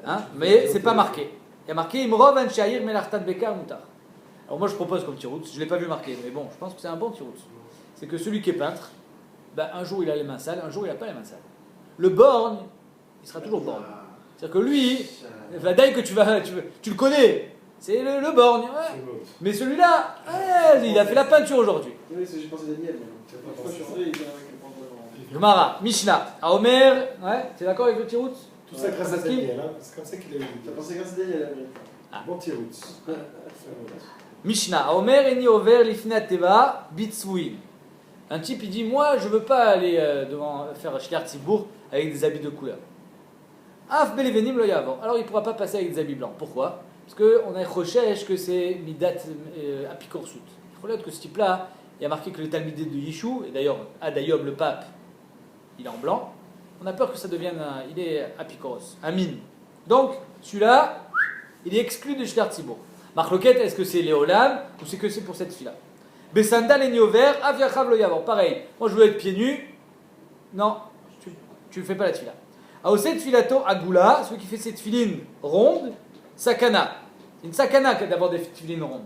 Hein? Mais c'est pas marqué. Il y a marqué Imrov an Shahir Melartan Bekar Moutar. Alors moi je propose comme tirou, je ne l'ai pas vu marqué, mais bon, je pense que c'est un bon tirou. c'est que celui qui est peintre, ben, un jour il a les mains sales, un jour il n'a pas les mains sales. Le borgne, il sera toujours borgne. C'est-à-dire que lui, Vadaï que tu le connais, c'est le borgne. Ouais. C'est l'autre. Mais celui-là, il a fait la peinture aujourd'hui. Oui, j'ai pensé à Daniel. Moi, je suis rentré, il vient avec le pantalon. Gemara, Mishnah, Aomer, ouais, t'es d'accord avec le petit route? Tout ça grâce à Parce qu'il- Daniel, hein. C'est comme ça qu'il a eu. T'as pensé grâce à Daniel, Bon petit route. Mishnah, Aomer eni over lifnat teva bitzvuim. Un type il dit moi je veux pas aller devant faire shliach tzibour avec des habits de couleur. Af belevenim lo yavor. Alors il pourra pas passer avec des habits blancs. Pourquoi? Parce que on a chochesh que c'est midat apikorsut. Il faut noter que ce type-là, il y a marqué que le talmidé de Yishu, et d'ailleurs Adayom le pape, il est en blanc. On a peur que ça devienne il est apikoros, un mine. Donc celui-là, il est exclu de shliach tzibour. Marloquette, est-ce que c'est Léolam ou c'est que c'est pour cette fille-là? Besandal et Niover, Aviachav lo yavor. Pareil, moi je veux être pieds nus. Non, tu ne fais pas la tefila. Aoset filato agula, celui qui fait cette filine ronde, sakana. C'est une sakana d'avoir des filines rondes.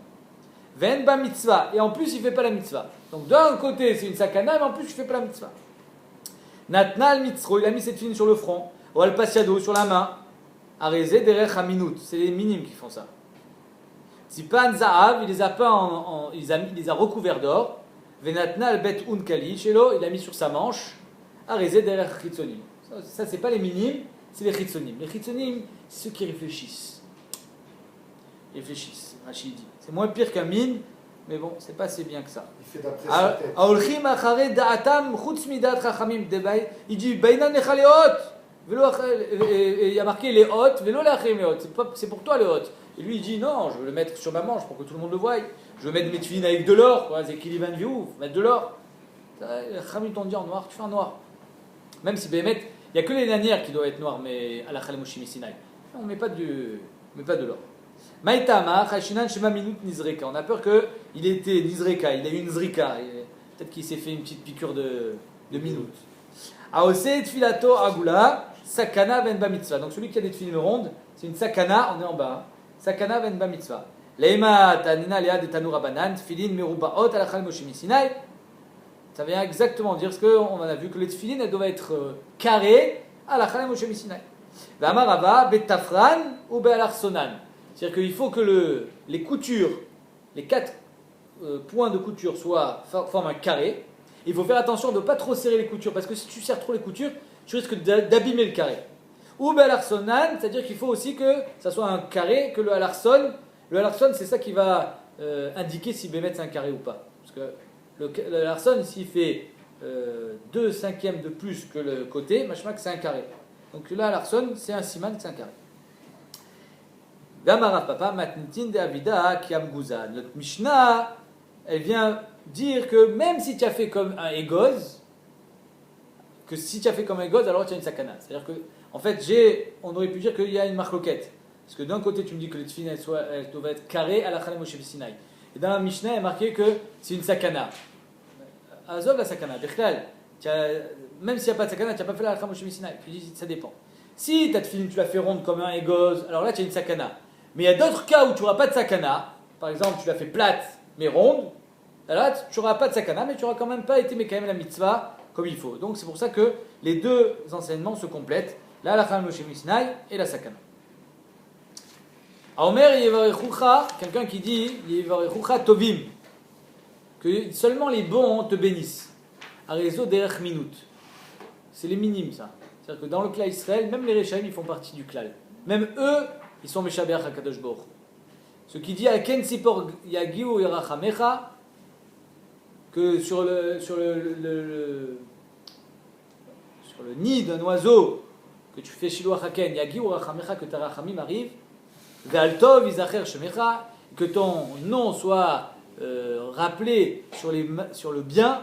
Ven ba mitzvah, et en plus il ne fait pas la mitzvah. Donc d'un côté c'est une sakana, mais en plus il ne fait pas la mitzvah. Natnal mitzro, il a mis cette filine sur le front. Ou al pasiado, sur la main. Arezé derech haminut, c'est les minimes qui font ça. Zipan Zahav, il les a peints il les a recouverts d'or. Venatna al-bet unkali, shelo, il a mis sur sa manche. Arezé derech chitzonim. Ça, c'est pas les minimes, c'est les chitzonim. Les chitzonim, c'est ceux qui réfléchissent. Réfléchissent, Rachid dit. C'est moins pire qu'un mine, mais bon, c'est pas assez bien que ça. Il fait d'après sa tête. Aolchim achare da'atam chutz midat chachamim debay. Il dit bainan necha leot. Il y a marqué les hôtes, vélo l'achim les hôtes. C'est pour toi les hôtes. Et lui il dit non, je veux le mettre sur ma manche pour que tout le monde le voie. Je veux mettre mes tefilines avec de l'or, quoi. Zekili van Viouf, mettre de l'or. Les Khamim t'ont dit en noir, tu fais en noir. Même si Béhémet, il n'y a que les lanières qui doivent être noires, mais à la Khalemoshimi Sinai. On ne met pas de l'or. Maïtama, Khashinan Shema Minut Nizreka. On a peur qu'il était Nizreka, il a eu une Zrika. Peut-être qu'il s'est fait une petite piqûre de minute. Aoset Filato Agula, Sakana Ben Ba Mitzvah. Donc celui qui a des tefilines rondes, c'est une Sakana, on est en bas. Sakana Ben Ba Mitzvah. Leima Tanina Lea de Tanura Banan, Tfilin Merubaot à la Khalemoshimi Sinai. Ça vient exactement dire ce qu'on a vu que les tefilines elles doivent être carrées à la Khalem Moshe Sinai. V'amarava betafran ou be'alarsonan. C'est-à-dire qu'il faut que les coutures, les 4 points de couture forment un carré. Il faut faire attention de ne pas trop serrer les coutures parce que si tu serres trop les coutures, tu risques d'abîmer le carré. Ou be'alarsonan, c'est-à-dire qu'il faut aussi que ça soit un carré, que le alarson, c'est ça qui va indiquer si Bémet c'est un carré ou pas. Parce que le larson, s'il fait 2/5 de plus que le côté, machma que c'est un carré. Donc là, larson, c'est un siman, c'est un carré. Papa, matnitin de avida kiam guzan. Notre Mishnah, elle vient dire que même si tu as fait comme un égoz, alors tu as une sakana. C'est-à-dire que, en fait, on aurait pu dire qu'il y a une marloquette. Parce que d'un côté, tu me dis que les tefilines, elles doivent être carrées à la Khalem Moshe Sinai. Et dans la Mishnah, il est marqué que c'est une sakana. Azov la sakana, même s'il n'y a pas de sakana, tu n'as pas fait la halakha Moshe Sinai. Tu dis, ça dépend. Si ta tefilin, tu l'as fait ronde comme un égoz, alors là tu as une sakana. Mais il y a d'autres cas où tu n'auras pas de sakana. Par exemple, tu l'as fait plate mais ronde. Alors là, tu n'auras pas de sakana, mais tu n'auras quand même pas été mais quand même la mitzvah comme il faut. Donc c'est pour ça que les deux enseignements se complètent. La halakha Moshe Sinai et la sakana. Aomer Yevarechucha, quelqu'un qui dit Yevarechucha Tovim, que seulement les bons te bénissent. Arezo derech minut. C'est les minimes ça. C'est-à-dire que dans le clan Israël, même les Rechaim ils font partie du klal. Même eux, ils sont Meshabeach HaKadosh Baruch. Ce qui dit Alken Sipor Yagiu Yerachamecha, que sur le nid d'un oiseau que tu fais Shiloh Haken, Yagiu Yerachamecha, que ta rachamim arrive. Ve'altov izacher shemecha, que ton nom soit rappelé sur le bien.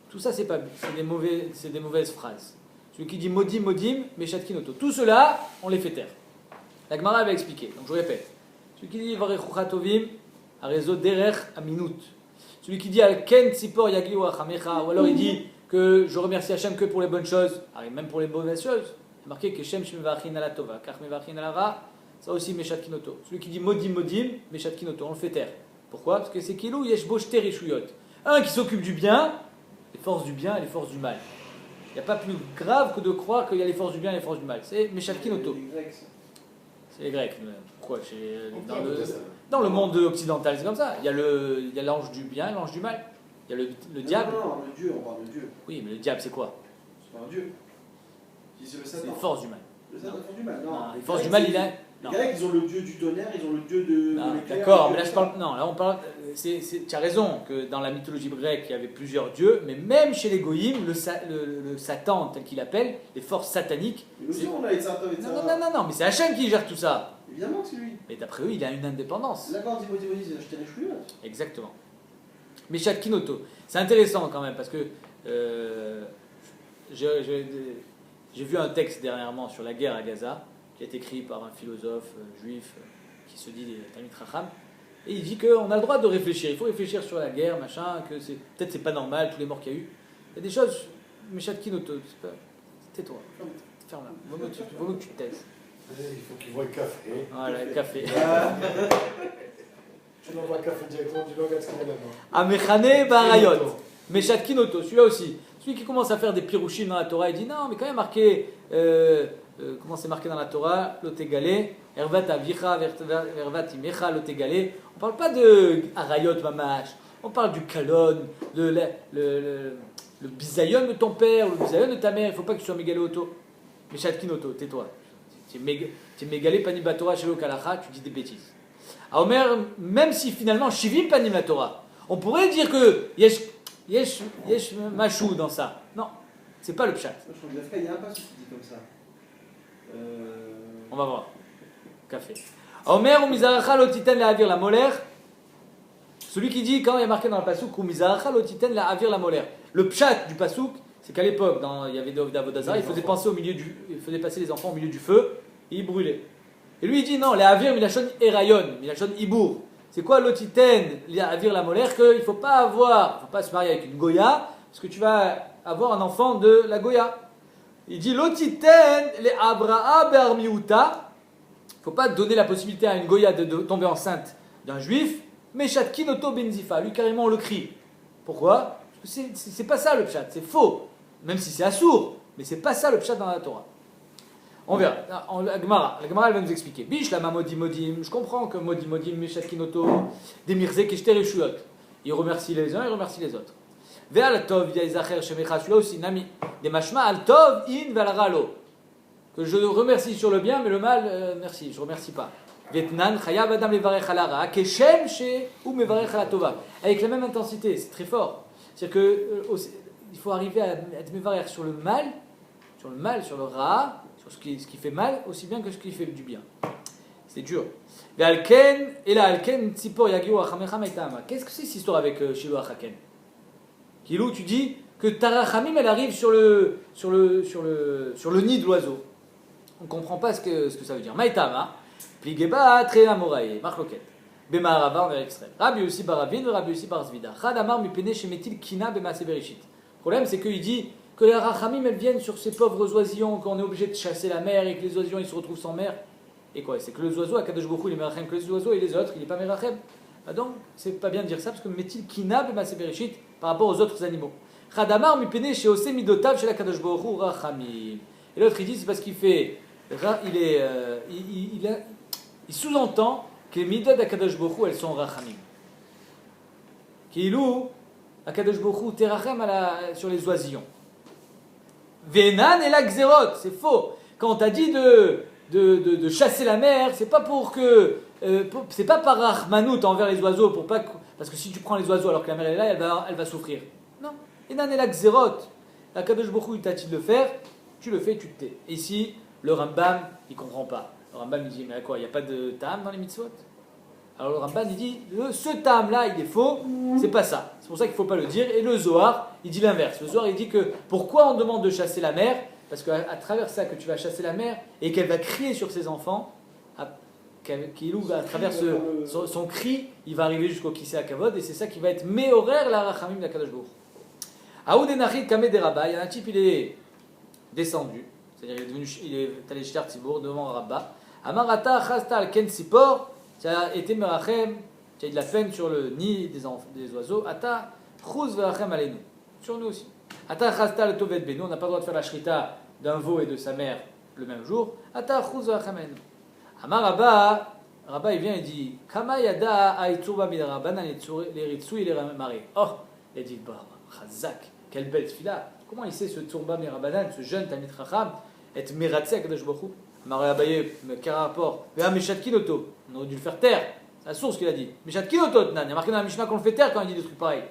Tout ça c'est des mauvaises phrases. Celui qui dit modim modim meshatkinoto. Tout cela on les fait taire. La Gemara avait expliqué. Donc je répète. Celui qui dit varechucha tovim arezo derech aminut. Celui qui dit al ken tzipor yagli wa chamecha, ou alors il dit que je remercie Hachem que pour les bonnes choses, même pour les mauvaises choses. Il est marqué que Shem shemevachin ala tova, kach mevachin ala ra. Ça aussi, Meshat Kinoto. Celui qui dit modim modim, Meshat Kinoto, on le fait taire. Pourquoi? Parce que c'est kilou yesh bo shte rishuyot. Un qui s'occupe du bien, les forces du bien et les forces du mal. Il n'y a pas plus grave que de croire qu'il y a les forces du bien et les forces du mal. C'est Meshalkin Oto. Les Grecs, ça. C'est les Grecs. Pourquoi dans le monde occidental, c'est comme ça. Il y a l'ange du bien et l'ange du mal. Il y a le diable. Non, le Dieu, on parle de Dieu. Oui, mais le diable, c'est quoi? C'est pas un Dieu. Si c'est le C'est Satan. les forces du mal. Le Satan, c'est du mal. Non. Non, Les les forces du Grecs, mal, il a. Les Non. Grecs, ils ont le Dieu du tonnerre, ils ont le Dieu de Ah, l'éclair. d'accord, le mais là Dieu je de parle. Non, là on parle. Tu as raison que dans la mythologie grecque, il y avait plusieurs dieux, mais même chez les Goïms, le Satan, tel qu'il appelle, les forces sataniques. Mais nous aussi, on a été Satan et Non, non, non, non, non, mais c'est Hachem qui gère tout ça. Évidemment que c'est lui. Mais d'après eux, il a une indépendance. D'accord, dis-moi, je t'ai réchoui. Exactement. Mais Kinoto, c'est intéressant quand même parce que j'ai vu un texte dernièrement sur la guerre à Gaza qui a été écrit par un philosophe juif qui se dit Talmid Chacham, et il dit qu'on a le droit de réfléchir. Il faut réfléchir sur la guerre, machin, que peut-être c'est pas normal tous les morts qu'il y a eu. Il y a des choses, mais Kinoto, tais-toi, ferme-la. Vaut mieux que tu te taises. Il faut qu'il voit le café. Voilà, le café. Tu l'envoies le café directement du regarde ce qu'il y a là-bas. Amechane Barayot. Meshat Kinoto, celui-là aussi. Celui qui commence à faire des pirouchines dans la Torah, il dit non, mais quand même marqué, comment c'est marqué dans la Torah, l'otegale, ervat avicha, ervat imecha, l'otegale. On ne parle pas de Arayot Mamash, on parle du kalon, le bisayon de ton père, le bisayon de ta mère, il ne faut pas que tu sois mégalé auto. Meshat Kinoto, tais-toi. Tu es mégalé panim Torah chez l'okalacha, tu dis des bêtises. À Omer, même si finalement Shivim panim la Torah, on pourrait dire que yesh machou dans ça. Non, c'est pas le pshat. Je crois que l'Afrique, il y a un pas qui dit comme ça. On va voir. Café. À Omer ou mizaracha lotiten la avir la molaire. Celui qui dit quand il y a marqué dans le pasouk ou mizaracha lotiten la avir la molaire. Le pshat du pasouk, c'est qu'à l'époque, il y avait des Avodazara, il faisait passer les enfants au milieu du feu et ils brûlaient. Et lui il dit non, les avir milachon erayon, milachon ibour. C'est quoi l'otiten, avir la molaire, qu'il ne faut pas se marier avec une goya, parce que tu vas avoir un enfant de la goya. Il dit l'otiten, les abraa be'armiuta, il ne faut pas donner la possibilité à une goya de tomber enceinte d'un juif, mais shatkinoto benzifa, lui carrément on le crie. Pourquoi? Parce que c'est pas ça le pshat, c'est faux, même si c'est assourd, mais c'est pas ça le pshat dans la Torah. On verra. La Gemara elle va nous expliquer. Bish la mamodi modim. Je comprends que modi modim meshat kinoto des mirzek et shtereshuyot. Il remercie les uns, il remercie les autres. Ve'al tov yazacher shemecha celui-là aussi nami. Des mashma al tov in ve'al que je remercie sur le bien, mais le mal, merci, je remercie pas. Vetnan chayav adam levarech al hara keshem she ou mevarech al tova. Avec la même intensité, c'est très fort. C'est-à-dire que il faut arriver à être mevarech sur le mal, sur le ra. Ce qui fait mal aussi bien que ce qui fait du bien. C'est dur. Qu'est-ce que c'est cette histoire avec Shiloh Achaken? Kilou, tu dis que Tarachamim elle arrive sur le nid de l'oiseau. On ne comprend pas ce que ça veut dire. Maïtama, Pligeba, Trena Moraïe, Marloket. Bemarava, vers l'extrême. Rabbi aussi Baravin, Rabbi aussi Barzvida. Chadamar Mipene Shemetil Kina Bemase Bereshit. Le problème, c'est qu'il dit que les rachamim elles viennent sur ces pauvres oisillons, qu'on est obligé de chasser la mer et que les oisillons ils se retrouvent sans mer. Et quoi? C'est que les oiseaux, Akadosh Baruch Hu, il est merachem que les oiseaux et les autres, il n'est pas merachem. Ah donc, c'est pas bien de dire ça parce que metil kina b'maseh bereshit par rapport aux autres animaux. Chadamar mipene sheose midotav shel Akadosh Baruch Hu rachamim. Et l'autre il dit c'est parce qu'il fait, il sous-entend que les midot d'Akadosh Baruch Hu elles sont rachamim. Kilou Akadosh Baruch Hu terachem sur les oisillons. Venan et la xérot, c'est faux. Quand on t'a dit de chasser la mer, c'est pas pour que, c'est pas par rachmanout envers les oiseaux, parce que si tu prends les oiseaux alors que la mer est là, elle va souffrir. Non. Venan et la xérot. La Kadosh Baruch Hu, il t'a dit de le faire, tu le fais, tu te tais. Ici, le Rambam, il comprend pas. Le Rambam, il dit, mais à quoi, il n'y a pas de ta'am dans les mitzvot? Alors le Rambam, il dit, ce ta'am-là, il est faux, c'est pas ça. C'est pour ça qu'il ne faut pas le dire. Et le Zohar, il dit l'inverse. Le Zohar, il dit que pourquoi on demande de chasser la mer? Parce qu'à travers ça, que tu vas chasser la mer et qu'elle va crier sur ses enfants, à travers son cri, il va arriver jusqu'au Kisei HaKavod et c'est ça qui va être méhorer la Rachamim de la Kadosh Baruch. Aoud Kameh des Rabba, il y a un type, il est descendu, c'est-à-dire il est allé chez Tzibur devant Rabba. Amarata Chasta al Ken Sipor, tu as été merachem, tu as eu de la peine sur le nid des oiseaux. Ata Chuz verachem aleinu. Sur nous aussi. Ata chasta le tovet benu, on n'a pas le droit de faire la shrita d'un veau et de sa mère le même jour. Ata chuz verachem aleinu. Amar Rabba il vient et dit Kama yada aitzurba midrabanan l'eritsu il est maré. Oh, il dit bah, chazak, quelle belle tefila. Comment il sait ce Tsurba Mirabanan, ce jeune Talmid Chacham, être Meratzeh Kadosh Baruch Hu? Amaré Abaye, quel rapport? Mais Meshat Kinoto, on aurait dû le faire taire. C'est la source qu'il a dit. Meshat Kinoto, il y a marqué dans la Mishnah qu'on le fait taire quand il dit des trucs pareils.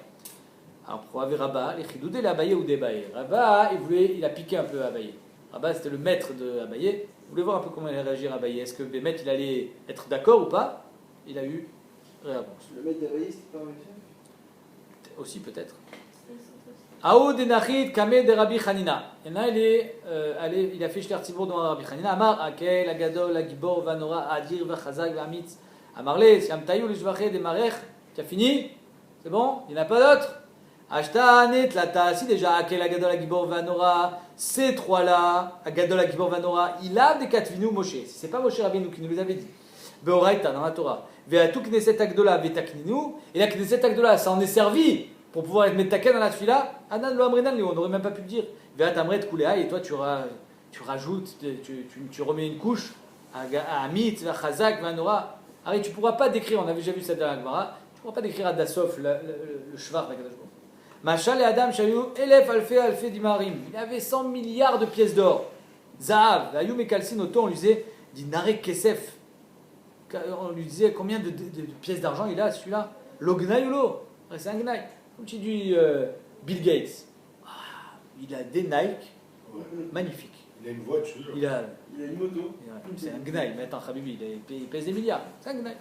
Alors pour Rabba, les Chidoudé, l'Abaye ou d'Abaye. Rabba, il a piqué un peu Abaye. Rabba, c'était le maître de Abaye. Vous voulez voir un peu comment il allait réagir Abaye? Est-ce que Bémet, il allait être d'accord ou pas? Il a eu réponse. Le maître d'Abaye, c'était pas un médecin? Aussi peut-être. Aou de Nachid Kame de Rabbi Hanina. Il y en a, il a fait Shter Tzibur devant Rabbi Hanina. Amar, Akel, Agadol, Agibor, Vanora, Adir, Vachazak, Vamitz. Amarle, Siam Taïou, Lishvaché, de Marech. Tu as fini? C'est bon? Il n'y en a pas d'autres? Ashta, Net, Lata. Si déjà, Akel, Agadol, Agibor, Vanora, ces trois-là, Agadol, Agibor, Vanora, il a des Katvinu Moshe. C'est pas Moshe Rabbeinu qui nous les avait dit. Beoraita, dans la Torah. Veatu Knesset Agdola, Vetakninu. Et la Knesset Agdola, ça en est servi. Pour pouvoir être metaken dans la tefila, Anan lo amrinan, on n'aurait même pas pu le dire. Veat amret kuleha, et toi tu rajoutes, tu remets une couche à Amit, à Chazak, à Nora. Arrête, tu ne pourras pas décrire, on avait déjà vu ça dans la Gemara, tu ne pourras pas décrire à Dassof le shvar d'Akadosh Baruch Hu. Machal et Adam shayu elef alfe dimarim. Il avait 100 milliards de pièces d'or. Zahav, ayum et kalsin auto, on lui disait dinare kesef. On lui disait combien de pièces d'argent il a celui-là. L'ognaï ou l'eau. C'est un gnaï. Comme tu dis Bill Gates, il a des Nike magnifiques. Il a une voiture. Il a une moto. C'est un gnaï, mais attends, Habibi, il pèse des milliards. C'est un gnaï.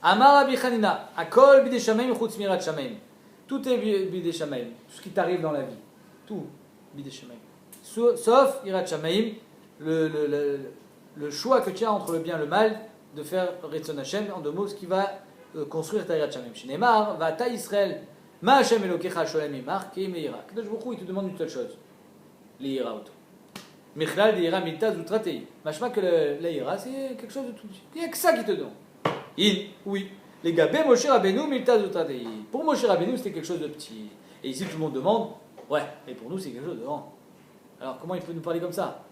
Amar Rabbi Hanina, Akol bidei shamaim chutz mirat shamaim. Tout est bidei shamaim. Tout ce qui t'arrive dans la vie. Tout bidei shamaim. Sauf irat shamaim, le choix que tu as entre le bien et le mal de faire Retzon Hashem, en deux mots, ce qui va construire ta Yirat Shamim. Shinemar, va ta Israël, ma Hashem Elokecha Sholem Imar, Keim Leira. Kadosh Baruch Hu, il te demande une seule chose, l'Ira auto. Michlal Leira Milta Zutratei. Machma que l'Ira, c'est quelque chose de tout petit. Il n'y a que ça qui te demande. Oui. Les gabé Moshe Rabbeinu Milta Zutratei. Pour Moshe Rabbeinu, c'était quelque chose de petit. Et ici, tout le monde demande, ouais, mais pour nous, c'est quelque chose de grand. Alors, comment il peut nous parler comme ça?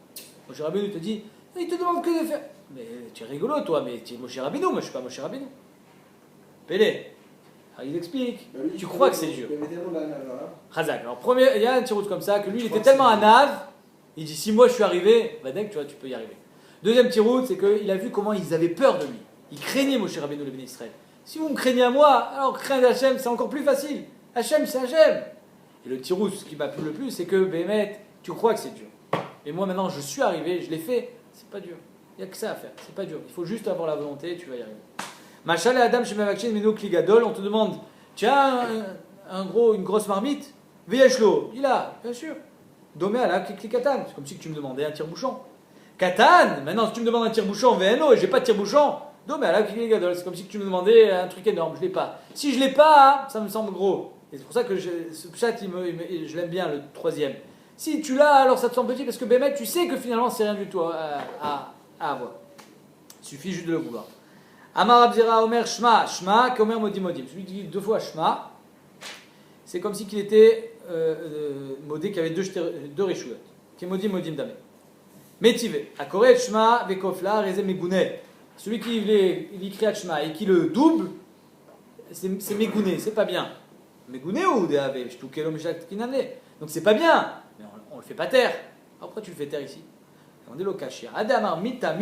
Moshe Rabbeinu te dit, il te demande que de faire. Mais tu es rigolo, toi, mais tu es Moshe Rabbeinu, moi je ne suis pas Moshe Rabbeinu. Pélé. Alors il explique. Tu crois que c'est dur. Chazak. Alors premier, il y a un petit route comme ça, que lui il était tellement un ave, il dit si moi je suis arrivé, bah dès que tu peux y arriver. Deuxième petit route, c'est qu'il a vu comment ils avaient peur de lui. Ils craignaient Moshe Rabbeinu le Béni Israël. Si vous me craignez à moi, alors craindre Hachem c'est encore plus facile. Hachem c'est Hachem. Et le petit route, ce qui m'a plu le plus, c'est que Bémet, tu crois que c'est dur. Et moi maintenant je suis arrivé, je l'ai fait, c'est pas dur. Il n'y a que ça à faire, c'est pas dur. Il faut juste avoir la volonté, tu vas y arriver. Machal et Adam chez Mavakshin Meno Kligadol, on te demande, tu as une grosse marmite, Veyeshlo, il a, bien sûr. Domé à la Klikatan, c'est comme si tu me demandais un tire-bouchon. Katan, maintenant si tu me demandes un tire-bouchon, Veyeno, et j'ai pas de tire-bouchon, Domé à la Klikgadol, c'est comme si tu me demandais un truc énorme, je l'ai pas. Si je l'ai pas, ça me semble gros. Et c'est pour ça que ce chat, je l'aime bien, le troisième. Si tu l'as, alors ça te semble petit, parce que Bémet, tu sais que finalement c'est rien du tout à avoir. Il suffit juste de le vouloir. Amar Abzira Omer Shma, Shma, Omer Modim Modim. Celui qui dit deux fois Shma, c'est comme si qu'il était modé, qui avait deux réchouilles. Qui est Modim Modim Damé. Métivé. Akoret Shma, Vekofla, Reze Megouné. Celui qui il crie Shma et qui le double, c'est Megouné, c'est pas bien. Megouné ou Deave, Shtukelo Mishak Kinane. Donc c'est pas bien, mais on le fait pas taire. Après tu le fais taire ici. On dit Lokashia. Adamar Mita,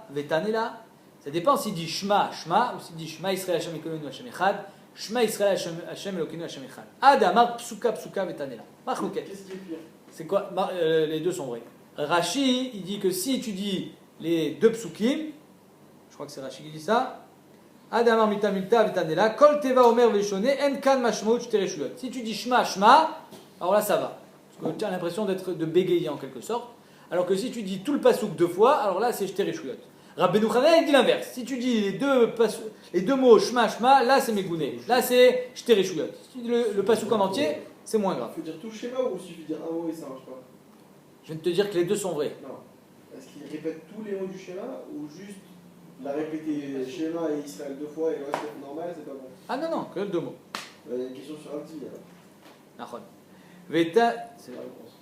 Vetanela. Ça dépend s'il dit Shma, Shma, ou s'il dit Shma Israël Hashem Elokeinu Hashem Echad, Shma Israël Hashem Elokeinu Hashem Echad. Adamar Psuka Vetanela. Machlouket. Qu'est-ce qui est pire? C'est quoi? Les deux sont vrais. Rashi, il dit que si tu dis les deux psukim, je crois que c'est Rashi qui dit ça, Adamar Mita Vetanela, Kol Teva Omer Veshone, En Kan Mashmout Shtereshulot. Si tu dis Shma, Shma, alors là ça va. Parce que tu as l'impression de bégayer en quelque sorte. Alors que si tu dis tout le pasouk deux fois, alors là c'est Shtereshulot. Rabbeinu Chanel il dit l'inverse. Si tu dis les deux mots Shma Shma, là c'est Megouné. Là c'est Shtereshulot. Si tu dis le pasouk en entier, c'est moins grave. Il faut dire tout le schéma ou il suffit de dire un mot et ça marche pas? Je viens de te dire que les deux sont vrais. Non. Est-ce qu'il répète tous les mots du schéma ou juste la répéter schéma et Israël deux fois et le reste normal, c'est pas bon? Ah non, que deux mots. Il y a une question sur Alti, alors. Nachon. Veta. C'est la réponse.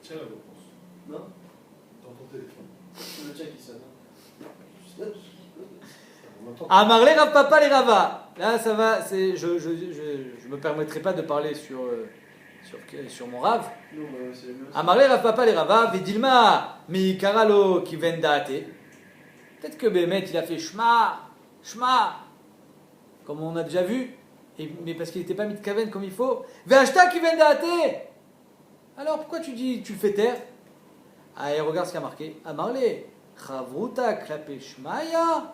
Tiens la réponse. Non? Dans ton téléphone. C'est le tien qui sonne. On entend. Amarle Rav Papa les Rava. Là, ça va. Je me permettrai pas de parler sur mon Rav. Non, mais c'est mieux. Amarle Rav Papa les Rava. Vedilma mi karalo ki vendate. Peut-être que Bémet il a fait Shma, comme on a déjà vu, mais parce qu'il n'était pas mitkaven comme il faut. Ve'ashta ki vendate. Alors pourquoi tu le fais taire? Ah, et regarde ce qu'il a marqué. Amarle Chavruta klape Shmaya.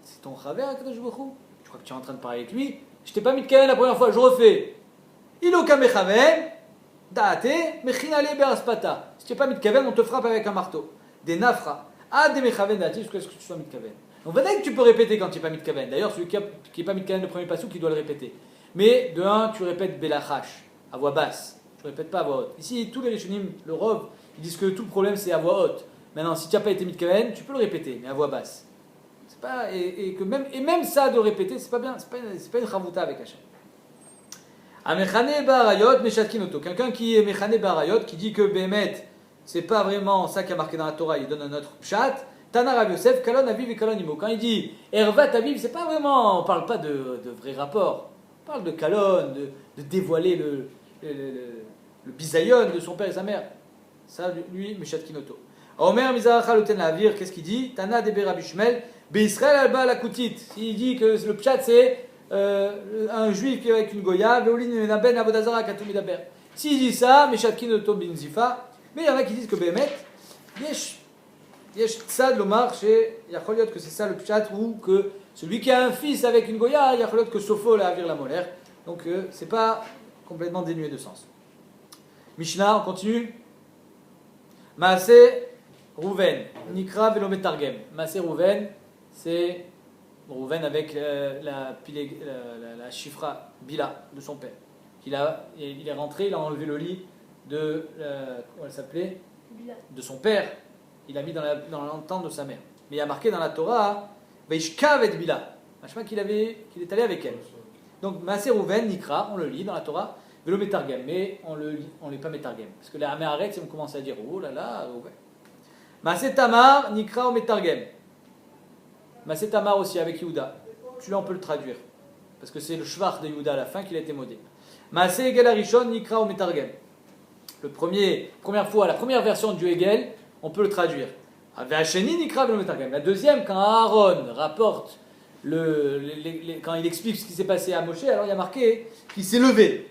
C'est ton Chaver Akadosh Baruch Hu. Je crois que tu es en train de parler avec lui. Je t'ai pas mitkaven la première fois, je refais. Iloka mechaven, daate, mechinale be'aspata. Si tu n'es pas mitkaven, on te frappe avec un marteau. Des nafra. Ah, des mechaven daate, jusqu'à ce que tu sois mitkaven. Donc, va que tu peux répéter quand tu n'es pas mitkaven. D'ailleurs, celui qui n'est pas mitkaven le premier passou, qui doit le répéter. Mais, de un, tu répètes belachash, à voix basse. Tu ne répètes pas à voix haute. Ici, tous les rishonim, le Rov, ils disent que tout le problème, c'est à voix haute. Maintenant, si tu n'as pas été mitkaven, tu peux le répéter, mais à voix basse. C'est pas, et même ça de le répéter, c'est pas bien, c'est pas une chavouta avec Hachem. Amechane barayot meshatkinoto. Quelqu'un qui est mechane barayot, qui dit que Bémet, c'est pas vraiment ça qui a marqué dans la Torah, il donne un autre pshat. Tana Rav Yosef, kalon aviv et kalon imo. Quand il dit ervat aviv, c'est pas vraiment, on parle pas de vrai rapport. On parle de kalon, de dévoiler le bisayon de son père et sa mère. Ça, lui, meshatkinoto. Omer mizaracha loten lavir, qu'est-ce qu'il dit? Tana debe Rabbi Shmuel, be'Israël alba la kutit. Il dit que le pshat c'est un juif qui est avec une goya, ve'olin ben avodazara katou midaber. S'il dit ça, meshatkinoto bin zifa, mais il y en a qui disent que Bémet, yesh tzad lomar chez Yacholiot, que c'est ça le pshat, ou que celui qui a un fils avec une goya, Yacholiot que Sofo la avir la molaire. Donc c'est pas complètement dénué de sens. Mishnah, on continue. Maaseh Rouven, Nikra velometargem. Maaseh Rouven, c'est Rouven avec la chifra Bila de son père. Il est rentré, il a enlevé le lit de comment elle s'appelait, de son père. Il l'a mis dans l'entente de sa mère. Mais il y a marqué dans la Torah, Vaishkav et Bila. Qu'il est allé avec elle. Donc Maaseh Rouven, Nikra, on le lit dans la Torah. Vélo métargem, mais on ne lit pas métargem. Parce que les Améharet, on commence à dire oh là là, ouais. Maaseh Tamar, Nikra ou métargem. Maaseh Tamar aussi avec Yehuda. Celui-là, on peut le traduire. Parce que c'est le shvach de Yehuda à la fin qu'il a été modé. Maaseh Egel Arishon, Nikra ou métargem. Première fois, la première version du Egel, on peut le traduire. Ve'asheni, Nikra vélo métargem. La deuxième, quand Aaron rapporte, quand il explique ce qui s'est passé à Moshe, alors il y a marqué qu'il s'est levé.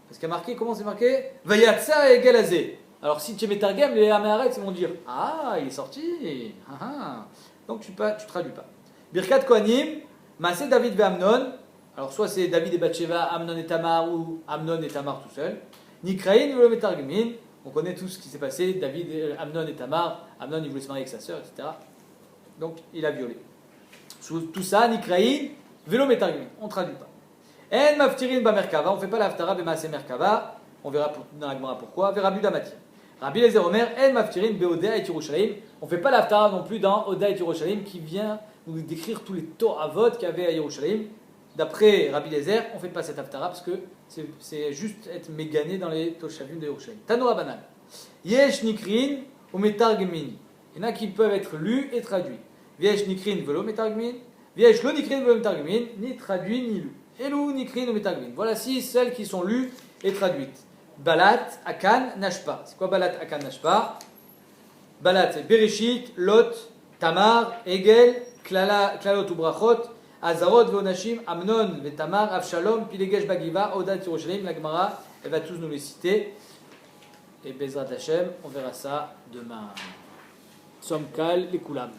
Parce qu'il y a marqué, comment c'est marqué? Vayatsa et Gelazé. Alors si tu es métargem, les Améharet ils vont dire ah, il est sorti. Donc tu traduis pas. Birkat Kohanim, Maaseh David ve Amnon. Alors soit c'est David et Bathsheba, Amnon et Tamar, ou Amnon et Tamar tout seul. Nikraïn velo métargemin. On connaît tout ce qui s'est passé. Amnon et Tamar. Amnon il voulait se marier avec sa sœur, etc. Donc il a violé. Sous tout ça, Nikraïn velo métargemin. On traduit pas. En maftirin ba merkava, on ne fait pas l'aftara be maaseh merkava, on verra dans la Gemara pourquoi. Vers Rabbi Damatir. Rabbi Lezer Omer, en maftirin be Odea et Yerushalayim, on ne fait pas l'aftara non plus dans Odea et Yerushalayim qui vient nous décrire tous les Toravot qu'il y avait à Yerushalayim. D'après Rabbi Lezer, on ne fait pas cette aftara parce que c'est juste être mégané dans les Toshavim de Yerushalayim. Tano Abanal. Yesh nikrin ou metargemin. Il y en a qui peuvent être lus et traduits. Yesh nikrin velo metargemin. Yesh lo nikrin velo metargemin, ni traduit ni lu. Elou, Nikrin ou Métargmin. Voilà 6 celles qui sont lues et traduites. Balat, Akan, Nashpa. C'est quoi Balat, Akan, Nashpa? Balat, c'est Bereshit, Lot, Tamar, Egel, Klalot ou Brachot, Azarot, Veonashim, Amnon, Vetamar, Avshalom, Pilegesh, Bagiva, Odat, Yerushalayim, la Gemara, elle va tous nous les citer. Et Bezrat Hashem, on verra ça demain. Somkal, les Koulam.